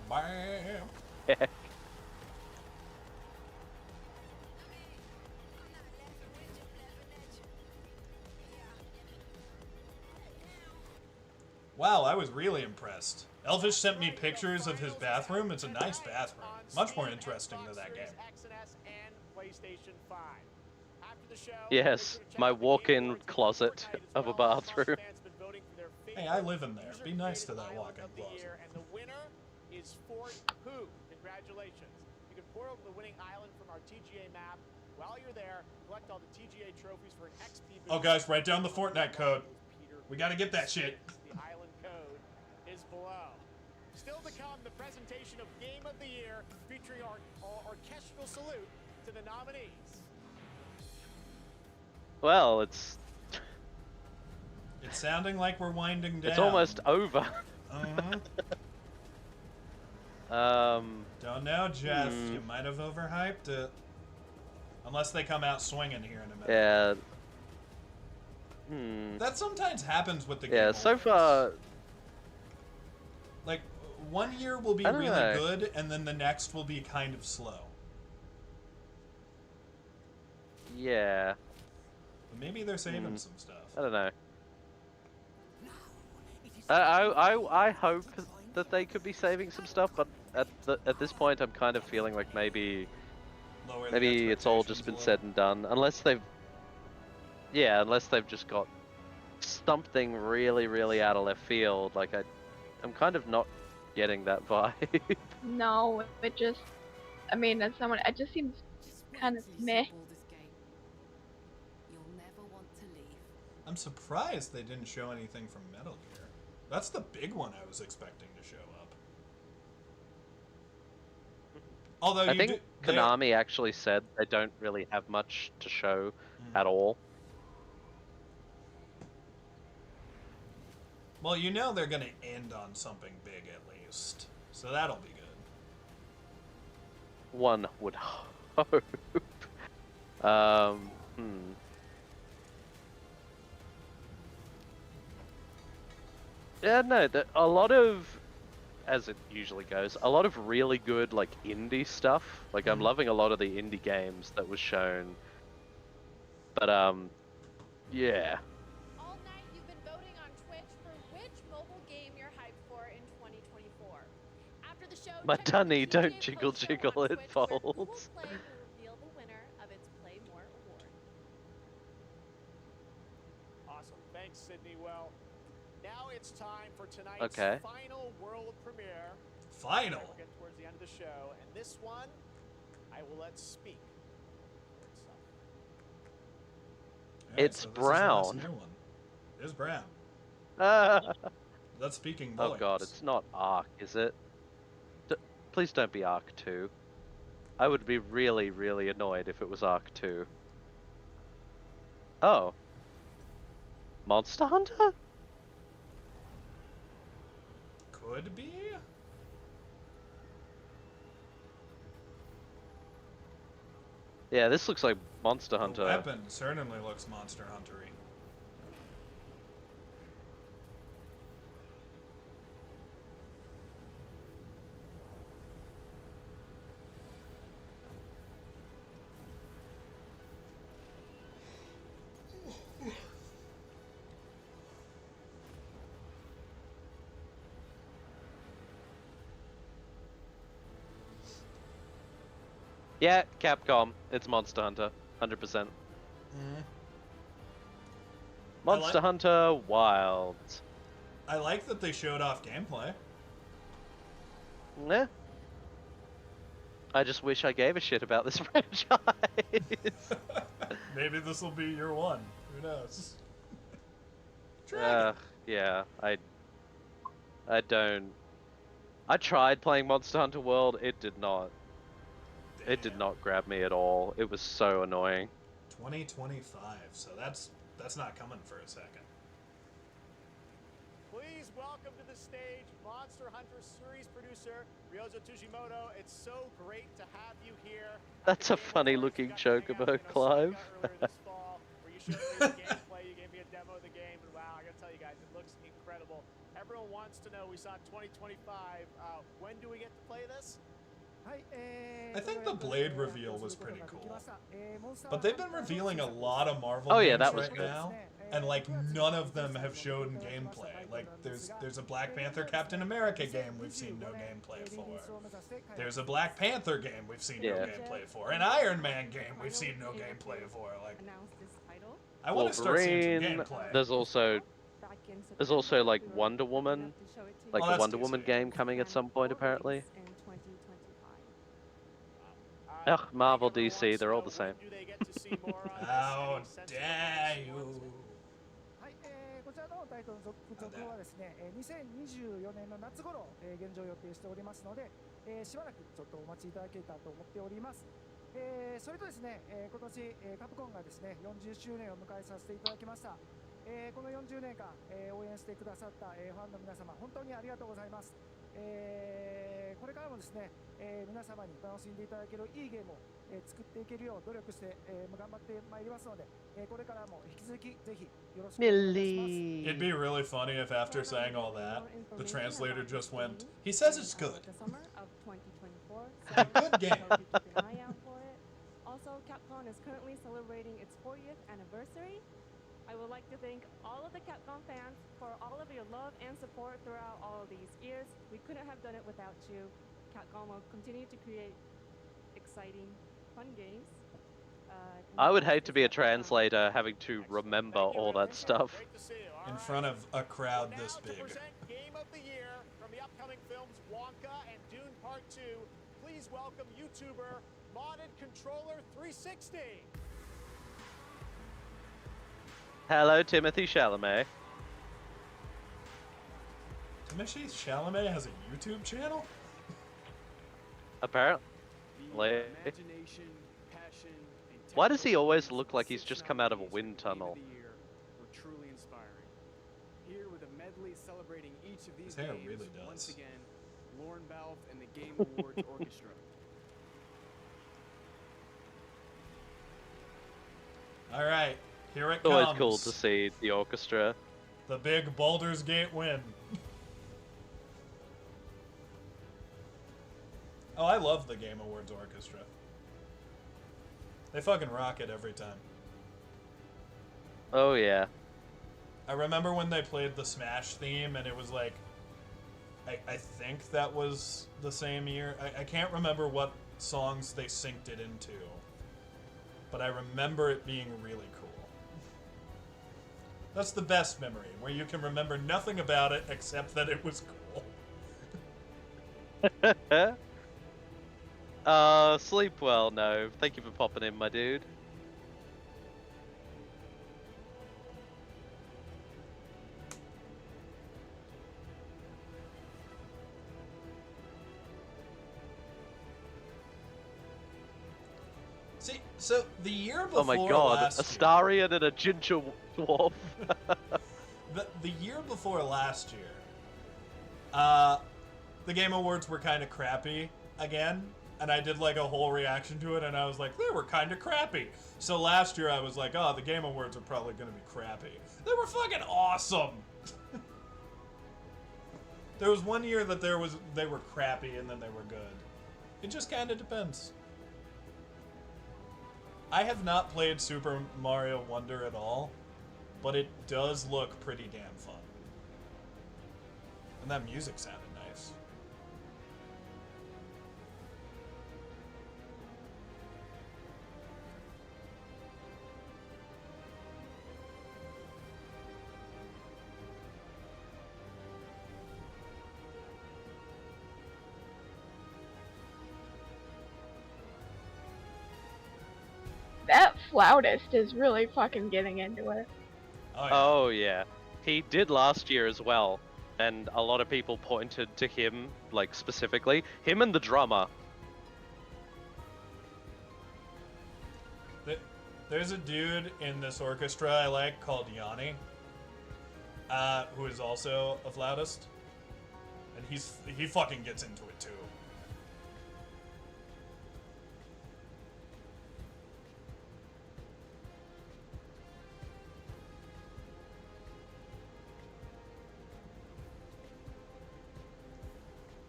Bam. Wow, I was really impressed. Elvish sent me pictures of his bathroom. It's a nice bathroom. Much more interesting than that game. Yes, my walk-in closet of a bathroom. Hey, I live in there. Be nice to that walk-in closet. And the winner is Fort Pooh. Congratulations. You can pour over the winning island from our TGA map. While you're there, collect all the TGA trophies for an XP boost. Oh, guys, write down the Fortnite code. We gotta get that shit. The island code is below. Still to come, the presentation of Game of the Year featuring our orchestral salute to the nominees. Well, it's sounding like we're winding down. It's almost over. Don't know, Jeff. You might have overhyped it. Unless they come out swinging here in a minute. Yeah. That sometimes happens with the game. Yeah, so far... Like, one year will be really good, and then the next will be kind of slow. Yeah. But maybe they're saving some stuff. I don't know. I hope that they could be saving some stuff, but at this point I'm kind of feeling like maybe it's all just been said and done, unless they've just got something really out of left field. Like I'm kind of not getting that vibe. No, it just, I mean, as someone, it just seems kind of meh. I'm surprised they didn't show anything from Metal Gear. That's the big one I was expecting to show up. Although I think Konami actually said they don't really have much to show at all. Well, you know they're gonna end on something big at least, so that'll be good. One would hope. Yeah, no, a lot of, as it usually goes, a lot of really good, like, indie stuff. Like, I'm loving a lot of the indie games that was shown. But, yeah. All night you've been voting on Twitch for which mobile game you're hyped for in 2024. After the show, My dunny, don't jiggle jiggle, it folds. Play will reveal the winner of its Play More award. Awesome. Thanks, Sydney. Well, now it's time for tonight's final world premiere. Final? We're getting towards the end of the show, and this one, I will let speak for itself. It's brown. It is brown. That's speaking Oh volumes. god, it's not Ark, is it? Please don't be Ark 2. I would be really annoyed if it was Ark 2. Oh. Monster Hunter? Could be? Yeah, this looks like Monster Hunter. The weapon certainly looks Monster Hunter-y. Yeah, Capcom. It's Monster Hunter. 100%. Monster Hunter Wilds. I like that they showed off gameplay. Nah. I just wish I gave a shit about this franchise. Maybe this will be your one. Who knows? Yeah, I don't. I tried playing Monster Hunter World. It did not. It did not grab me at all. It was so annoying. 2025, so that's not coming for a second. Please welcome to the stage Monster Hunter series producer Ryozo Tujimoto. It's so great to have you here. That's a funny looking chocobo, Clive. Where you showed me the gameplay, you gave me a demo of the game, and wow, I gotta tell you guys, it looks incredible. Everyone wants to know, we saw 2025, when do we get to play this? I think the Blade reveal was pretty cool. But they've been revealing a lot of Marvel Oh, yeah, games that was right good. now, and like none of them have shown gameplay. Like there's a Black Panther Captain America game we've seen no gameplay for. There's a Black Panther game we've seen no gameplay for. An Iron Man game we've seen no gameplay for. Like I want to start seeing some gameplay. There's also like Wonder Woman, like the Wonder Woman game coming at some point apparently. Ugh, Marvel, DC, they're all the same. How dare you! こちらのタイトルの続報はですね、2024年の夏頃、現状予定しておりますので、しばらくちょっとお待ちいただけたと思っております。それとですね、今年、カプコンがですね、40周年を迎えさせていただきました。この40年間、応援してくださった、ファンの皆様、本当にありがとうございます。これからもですね、皆様に楽しんでいただけるいいゲームを、作っていけるよう努力して、頑張ってまいりますので、これからも引き続きぜひよろしくお願いします。 It'd be really funny if after saying all that, the translator just went, he says it's good. A good game. Also, Capcom is currently celebrating its 40th anniversary. I would like to thank all of the Capcom fans for all of your love and support throughout all of these years. We couldn't have done it without you. Capcom will continue to create exciting, fun games. I would hate to be a translator having to remember all that stuff. In front of a crowd this big. Game of the year from the upcoming films Wonka and Dune Part 2. Please welcome YouTuber Modded Controller 360. Hello, Timothy Chalamet. Timothy Chalamet has a YouTube channel? Apparently. Why does he always look like he's just come out of a wind tunnel? Truly inspiring. Here with a medley celebrating each of these His hair games, really does. once again, Lauren Balfe and the Game Awards Orchestra. All right, here it It's always comes. cool to see the orchestra. The big Baldur's Gate win. Oh, I love the Game Awards Orchestra. They fucking rock it every time. Oh yeah. I remember when they played the Smash theme and it was like, I think that was the same year. I can't remember what songs they synced it into, but I remember it being really cool. That's the best memory, where you can remember nothing about it except that it was cool. Sleep well, no. Thank you for popping in, my dude. See, so the year before Oh my god, last Astarion and a ginger dwarf. the year before last year, the Game Awards were kind of crappy again, and I did like a whole reaction to it, and I was like, they were kind of crappy. So last year I was like, oh, the Game Awards are probably going to be crappy. They were fucking awesome. There was one year that they were crappy and then they were good. It just kind of depends. I have not played Super Mario Wonder at all, but it does look pretty damn fun. And that music sounded nice. That flautist is really fucking getting into it. Oh yeah. He did last year as well, and a lot of people pointed to him, like specifically. Him and the drummer. There's a dude in this orchestra I like called Yanni, who is also a flautist, and he fucking gets into it too.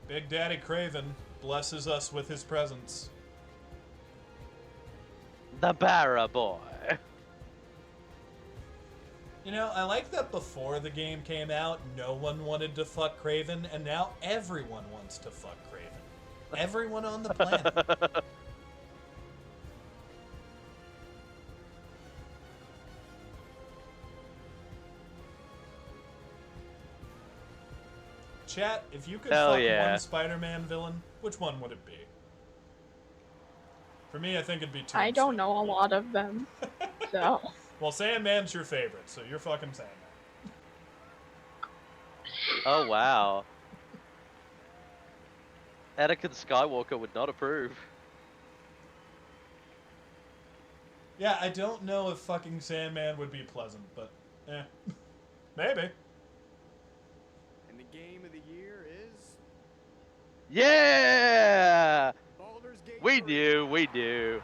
Big Daddy Craven blesses us with his presence. The Barra Boy. You know, I like that before the game came out, no one wanted to fuck Craven, and now everyone wants to fuck Craven. Everyone on the planet. Chat, if you could fuck one Spider-Man villain, which one would it be? For me, I think it'd be Tombstone. I don't know a lot of them, so... Well, Sandman's your favorite, so you're fucking Sandman. Oh, wow. Anakin Skywalker would not approve. Yeah, I don't know if fucking Sandman would be pleasant, but maybe. And the game of the year is... Yeah! Baldur's Gate We 3. knew, we knew.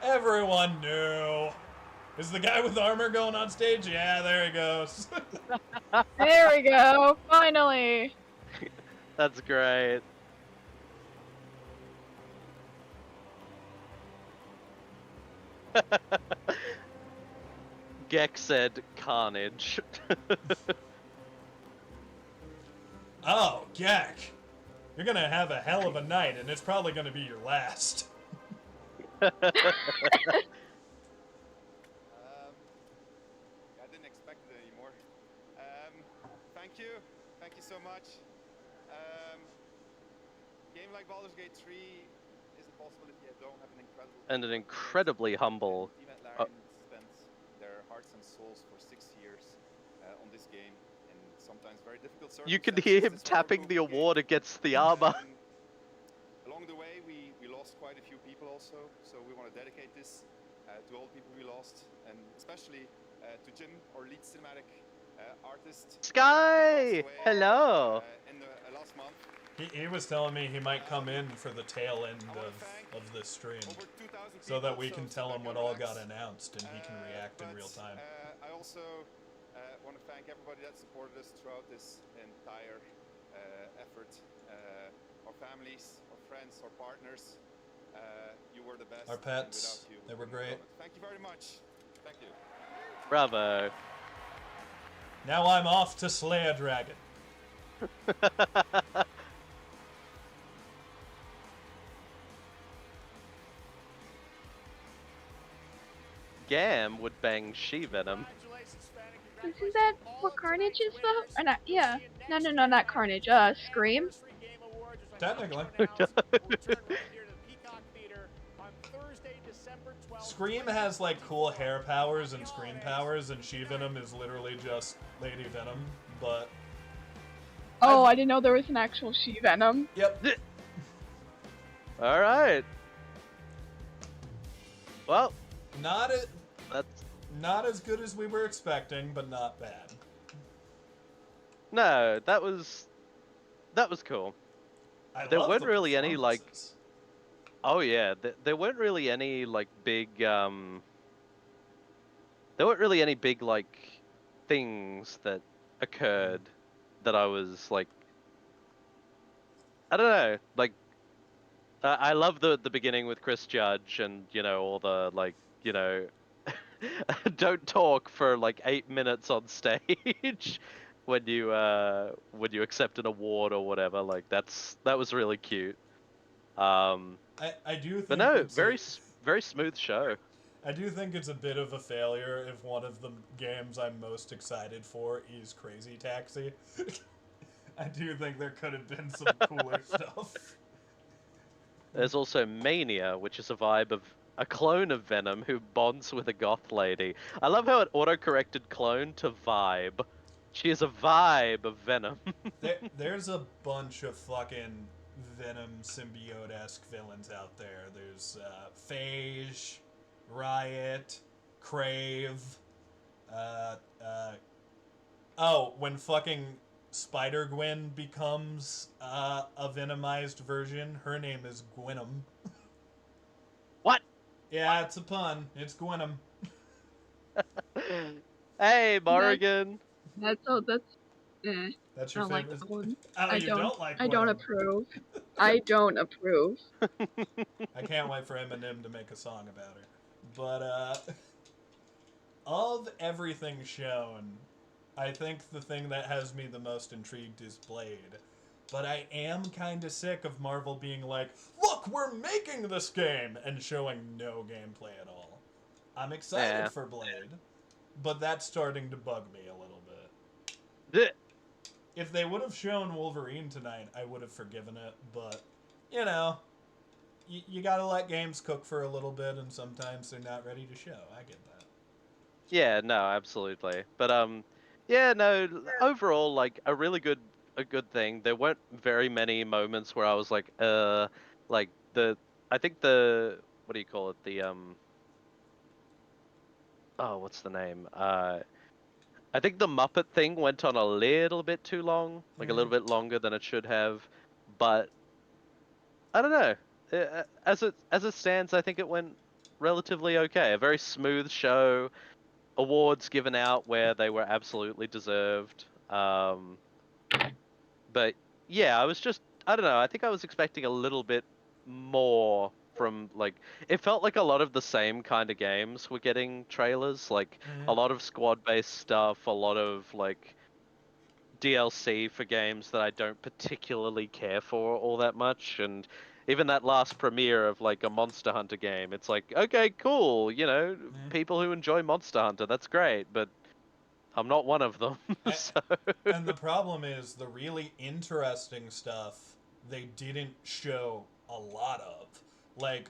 Everyone knew. Is the guy with armor going on stage? Yeah, there he goes. There we go, finally! That's great. Gex said carnage. Oh, Gek. You're gonna have a hell of a night, and it's probably gonna be your last. I didn't expect it anymore. Thank you so much. Game like Baldur's Gate 3 isn't possible if you don't have an incredible... And an incredibly humble... Team at Larian spent their hearts and souls for 6 years on this game, in sometimes very difficult circumstances. You can hear him tapping the award against the armor. Along the way, we lost quite a few people also, so we want to dedicate this to all the people we lost, and especially to Jim, our lead cinematic artist. Sky! Hello! In the last month. He was telling me he might come in for the tail end of this stream, so that we can tell him what all got announced and he can react in real time. I also want to thank everybody that supported us throughout this entire effort. Our families, our friends, our partners. You were the best. Our pets, they were great. Thank you very much. Thank you. Bravo. Now I'm off to slay a dragon. Gam would bang She-Venom. Isn't that what Carnage is though? Or not, yeah. No, not Carnage, Scream? Technically. Scream has like cool hair powers and screen powers, and She-Venom is literally just Lady Venom, but... Oh, I didn't know there was an actual She-Venom. Yep. Alright. Well... Not as good as we were expecting, but not bad. No, that was cool. There weren't really any like... Oh yeah, there weren't really any like big there weren't really any big like things that occurred that I was like, I don't know, like I love the beginning with Chris Judge and, you know, all the like, you know, don't talk for like 8 minutes on stage when you accept an award or whatever. Like that was really cute. I do think, but no, very smooth show. I do think it's a bit of a failure if one of the games I'm most excited for is Crazy Taxi. I do think there could have been some cooler stuff. There's also Mania, which is a clone of Venom who bonds with a goth lady. I love how it auto-corrected clone to vibe. She is a vibe of Venom. There's a bunch of fucking Venom symbiote-esque villains out there. There's Phage, Riot, Crave. Oh, when fucking Spider-Gwen becomes a venomized version, her name is Gwenum. What? Yeah, it's a pun. It's Gwenum. Hey, Morrigan. That's all. That's. Eh. That's I your don't like favorite? that one. Oh, I you don't like I don't Gwenum. approve. I don't approve. I can't wait for Eminem to make a song about her. But, of everything shown, I think the thing that has me the most intrigued is Blade. But I am kind of sick of Marvel being like, look, we're making this game, and showing no gameplay at all. I'm excited for Blade, but that's starting to bug me a little bit. If they would have shown Wolverine tonight, I would have forgiven it, but, you know, you gotta let games cook for a little bit, and sometimes they're not ready to show. I get that. Yeah, no, absolutely. But yeah, no, overall like a good thing. There weren't very many moments where I was like I think the what do you call it? The oh, what's the name? I think the Muppet thing went on a little bit too long, like a little bit longer than it should have. But I don't know. As it stands, I think it went relatively okay. A very smooth show. Awards given out where they were absolutely deserved. But yeah, I don't know. I think I was expecting a little bit more from like it felt like a lot of the same kind of games were getting trailers, like a lot of squad-based stuff, a lot of like DLC for games that I don't particularly care for all that much, and even that last premiere of like a Monster Hunter game, it's like, okay, cool, people who enjoy Monster Hunter, that's great, but I'm not one of them. So And the problem is the really interesting stuff they didn't show a lot of. Like,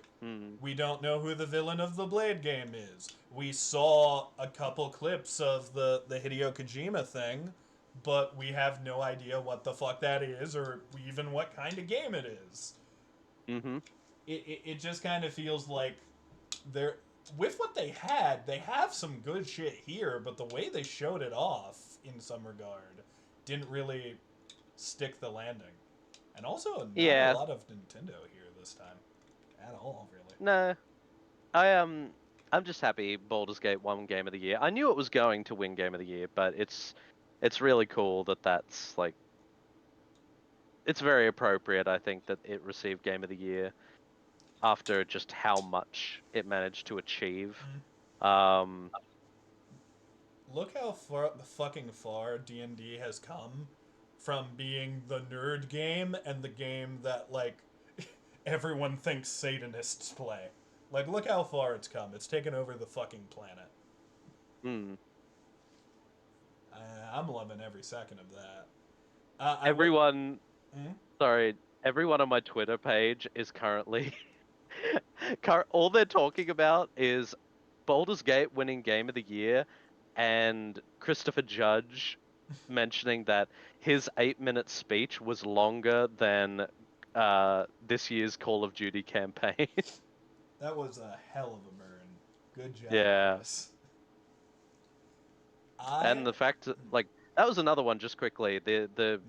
we don't know who the villain of the Blade game is. We saw a couple clips of the Hideo Kojima thing, but we have no idea what the fuck that is or even what kind of game it is. Mm-hmm. It just kind of feels like they're with what they had, they have some good shit here, but the way they showed it off in some regard didn't really stick the landing. And also not a lot of Nintendo here this time. At all, really. No. I'm just happy Baldur's Gate won Game of the Year. I knew it was going to win Game of the Year, but it's really cool that's like it's very appropriate, I think, that it received Game of the Year after just how much it managed to achieve. Look how fucking far D&D has come from being the nerd game and the game that, like, everyone thinks Satanists play. Like, look how far it's come. It's taken over the fucking planet. I'm loving every second of that. Everyone on my Twitter page is currently all they're talking about is Baldur's Gate winning Game of the Year and Christopher Judge mentioning that his 8-minute speech was longer than this year's Call of Duty campaign. That was a hell of a burn. Good job, Yeah. Chris. And the fact like that was another one just quickly. The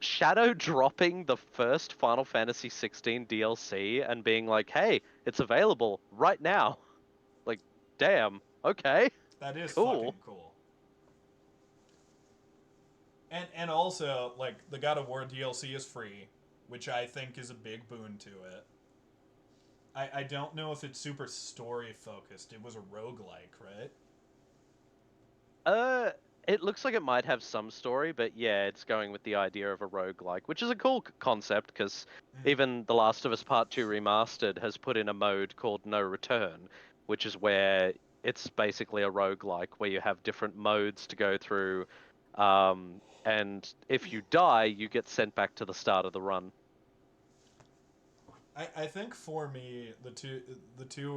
Shadow dropping the first Final Fantasy 16 DLC and being like, "Hey, it's available right now." Like, damn. Okay. That is cool. Fucking cool. And also, like, the God of War DLC is free, which I think is a big boon to it. I don't know if it's super story focused. It was a roguelike, right? It looks like it might have some story, but yeah, it's going with the idea of a roguelike, which is a cool concept because even The Last of Us Part 2 Remastered has put in a mode called No Return, which is where it's basically a roguelike where you have different modes to go through, and if you die, you get sent back to the start of the run. I think for me, the two,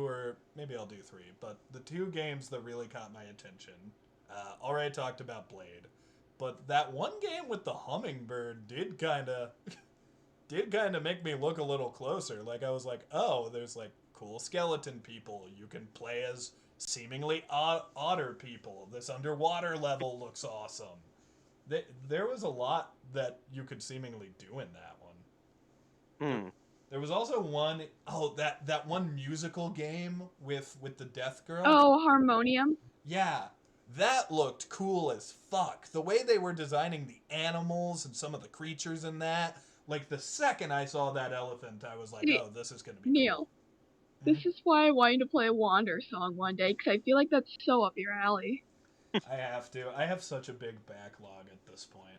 or maybe I'll do three, but the two games that really caught my attention, already talked about Blade, but that one game with the hummingbird did kind of make me look a little closer. Like, I was like, oh, there's like cool skeleton people. You can play as seemingly otter people. This underwater level looks awesome. There was a lot that you could seemingly do in that one. There was also one that one musical game with the Death Girl. Oh, Harmonium. Yeah, that looked cool as fuck. The way they were designing the animals and some of the creatures in that, like the second I saw that elephant, I was like, See, oh, this is gonna be Neil, cool. this is why I want you to play a Wander song one day, because I feel like that's so up your alley. I have to. I have such a big backlog at this point.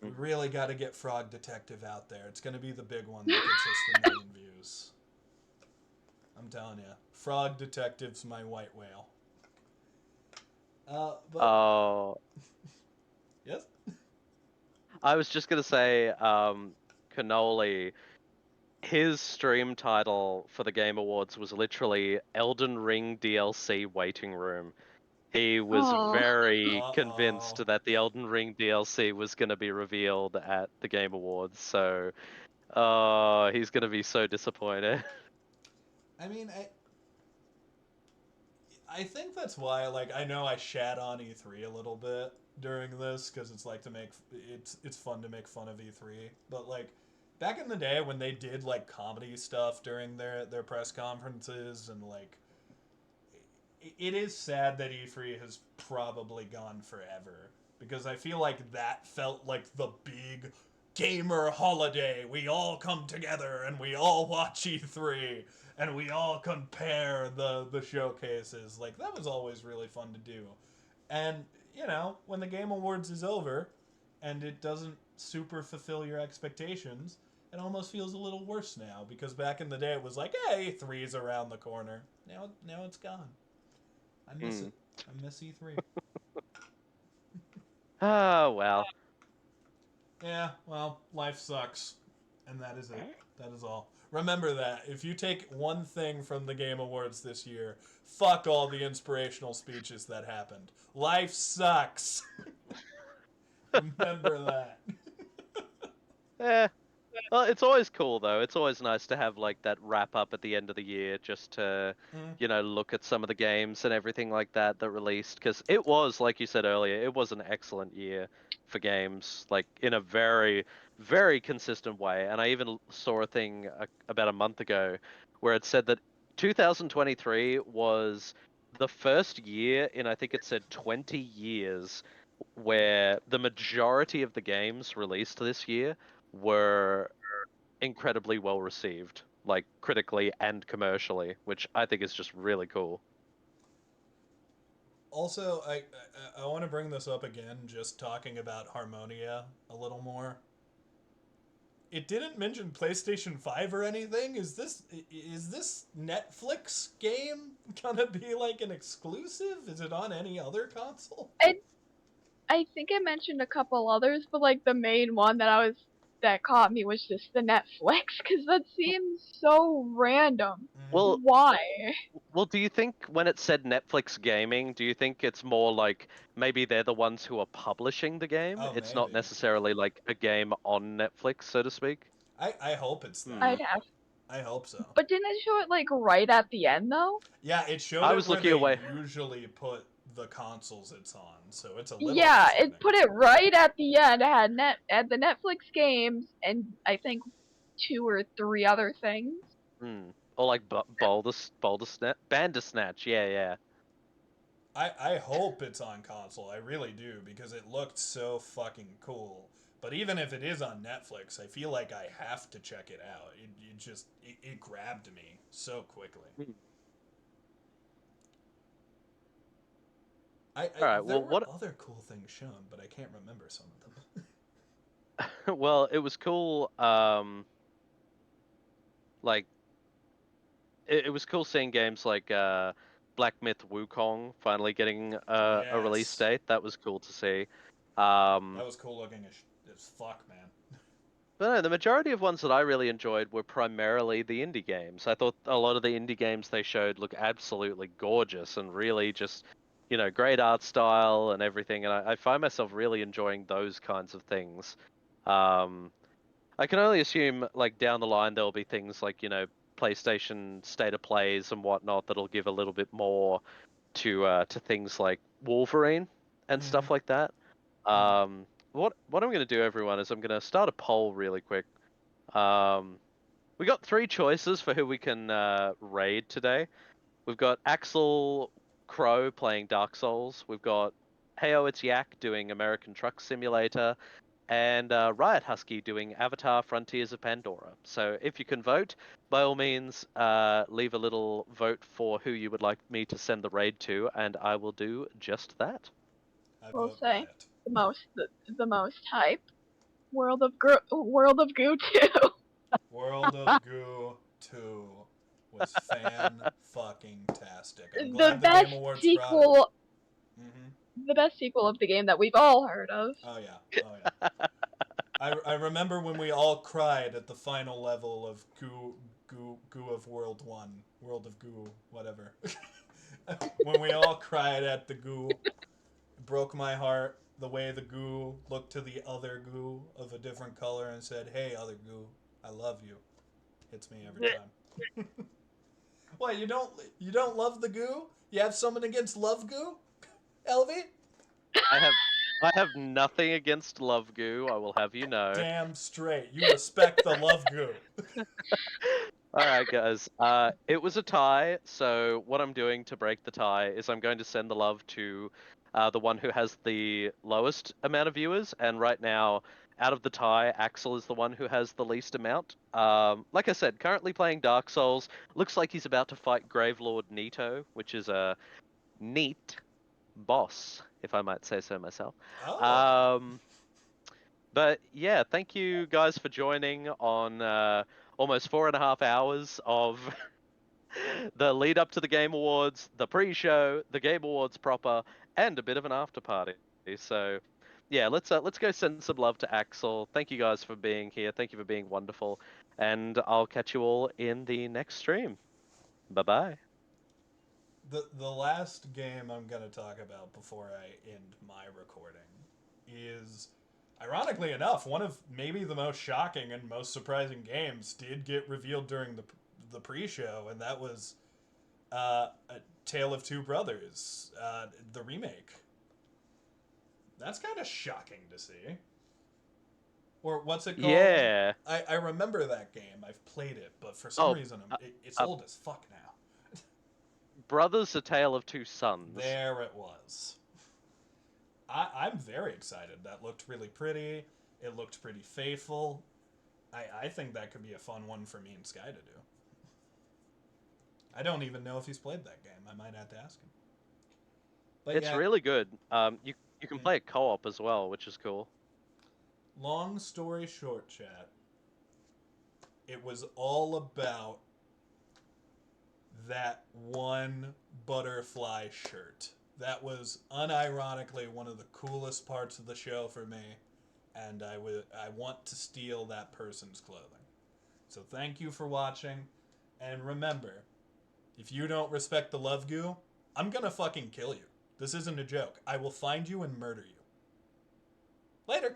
We really got to get Frog Detective out there. It's going to be the big one that gets us the million views. I'm telling you. Frog Detective's my white whale. Oh. Yes? I was just going to say, Cannoli, his stream title for the Game Awards was literally Elden Ring DLC Waiting Room. He was very convinced that the Elden Ring DLC was going to be revealed at the Game Awards, so he's going to be so disappointed. I mean, I think that's why, like, I know I shat on E3 a little bit during this, because it's like it's fun to make fun of E3, but like, back in the day when they did like comedy stuff during their press conferences, and like, it is sad that E3 has probably gone forever, because I feel like that felt like the big gamer holiday. We all come together and we all watch E3 and we all compare the showcases. Like, that was always really fun to do. And, you know, when the Game Awards is over and it doesn't super fulfill your expectations, it almost feels a little worse now, because back in the day it was like, hey, E3's around the corner. Now it's gone. I miss it. I miss E3. Oh, well. Yeah, well, life sucks. And that is it. That is all. Remember that. If you take one thing from the Game Awards this year, fuck all the inspirational speeches that happened. Life sucks. Remember that. Yeah. Well, it's always cool though. It's always nice to have like that wrap up at the end of the year, just to, you know, look at some of the games and everything like that released. Because it was, like you said earlier, it was an excellent year for games, like in a very, very consistent way. And I even saw a thing about a month ago where it said that 2023 was the first year in, I think it said 20 years, where the majority of the games released this year were incredibly well received, like critically and commercially, which I think is just really cool. Also, I want to bring this up again, just talking about Harmonia a little more. It didn't mention PlayStation 5 or anything. Is this Netflix game gonna be like an exclusive? Is it on any other console? I think I mentioned a couple others, but like the main one that caught me was just the Netflix, because that seems so random. Well, why? Well, do you think when it said Netflix Gaming, do you think it's more like maybe they're the ones who are publishing the game? Oh, It's maybe. not necessarily like a game on Netflix, so to speak. I hope it's that. I'd have. I hope so. But didn't it show it like right at the end though? Yeah, it showed I it was where looking they away. usually put the consoles it's on, so it's a little. Yeah, it put it right at the end. It had the Netflix games and I think 2 or 3 other things. Or like Bandersnatch, yeah. I hope it's on console. I really do, because it looked so fucking cool. But even if it is on Netflix, I feel like I have to check it out. It grabbed me so quickly. Alright, there well, were other cool things shown, but I can't remember some of them. Well, it was cool, like, it was cool seeing games like Black Myth Wukong finally getting a release date. That was cool to see. That was cool looking as fuck, man. But no, the majority of ones that I really enjoyed were primarily the indie games. I thought a lot of the indie games they showed look absolutely gorgeous and really just, you know, great art style and everything. And I find myself really enjoying those kinds of things. I can only assume, like, down the line there'll be things like, you know, PlayStation State of Plays and whatnot that'll give a little bit more to things like Wolverine and stuff like that. What I'm going to do, everyone, is I'm going to start a poll really quick. We got 3 choices for who we can raid today. We've got Axel Crow playing Dark Souls. We've got Heyo It's Yak doing American Truck Simulator. And Riot Husky doing Avatar Frontiers of Pandora. So if you can vote, by all means, leave a little vote for who you would like me to send the raid to, and I will do just that. We'll say the most hype. World of Goo 2. World of Goo 2 was fan-fucking-tastic. I'm glad the Game Awards sequel, brought it. The best sequel of the game that we've all heard of. Oh yeah, oh yeah. I remember when we all cried at the final level of Goo of World 1. World of Goo, whatever. When we all cried at the Goo. It broke my heart the way the Goo looked to the other Goo of a different color and said, "Hey, other Goo, I love you." Hits me every time. What, you don't love the Goo? You have something against Love Goo? Elvie? I have nothing against Love Goo, I will have you know. Damn straight. You respect the Love Goo. Alright, guys. It was a tie, so what I'm doing to break the tie is I'm going to send the love to the one who has the lowest amount of viewers, and right now, out of the tie, Axel is the one who has the least amount. Like I said, currently playing Dark Souls. Looks like he's about to fight Gravelord Nito, which is a neat boss, if I might say so myself. Oh. But yeah, thank you guys for joining on almost 4.5 hours of the lead up to the Game Awards, the pre-show, the Game Awards proper, and a bit of an after party. So yeah, let's go send some love to Axel. Thank you guys for being here. Thank you for being wonderful, and I'll catch you all in the next stream. Bye bye. The last game I'm going to talk about before I end my recording is, ironically enough, one of maybe the most shocking and most surprising games did get revealed during the pre-show, and that was A Tale of Two Brothers, the remake. That's kind of shocking to see. Or what's it called? Yeah. I remember that game. I've played it, but for some reason it's old as fuck now. Brothers: A Tale of Two Sons. There it was. I'm very excited. That looked really pretty. It looked pretty faithful. I think that could be a fun one for me and Sky to do. I don't even know if he's played that game. I might have to ask him. But it's really good. You can play it co-op as well, which is cool. Long story short, chat. It was all about that one butterfly shirt. That was unironically one of the coolest parts of the show for me, and I want to steal that person's clothing. So thank you for watching, and remember, if you don't respect the Love Goo, I'm gonna fucking kill you. This isn't a joke. I will find you and murder you. Later.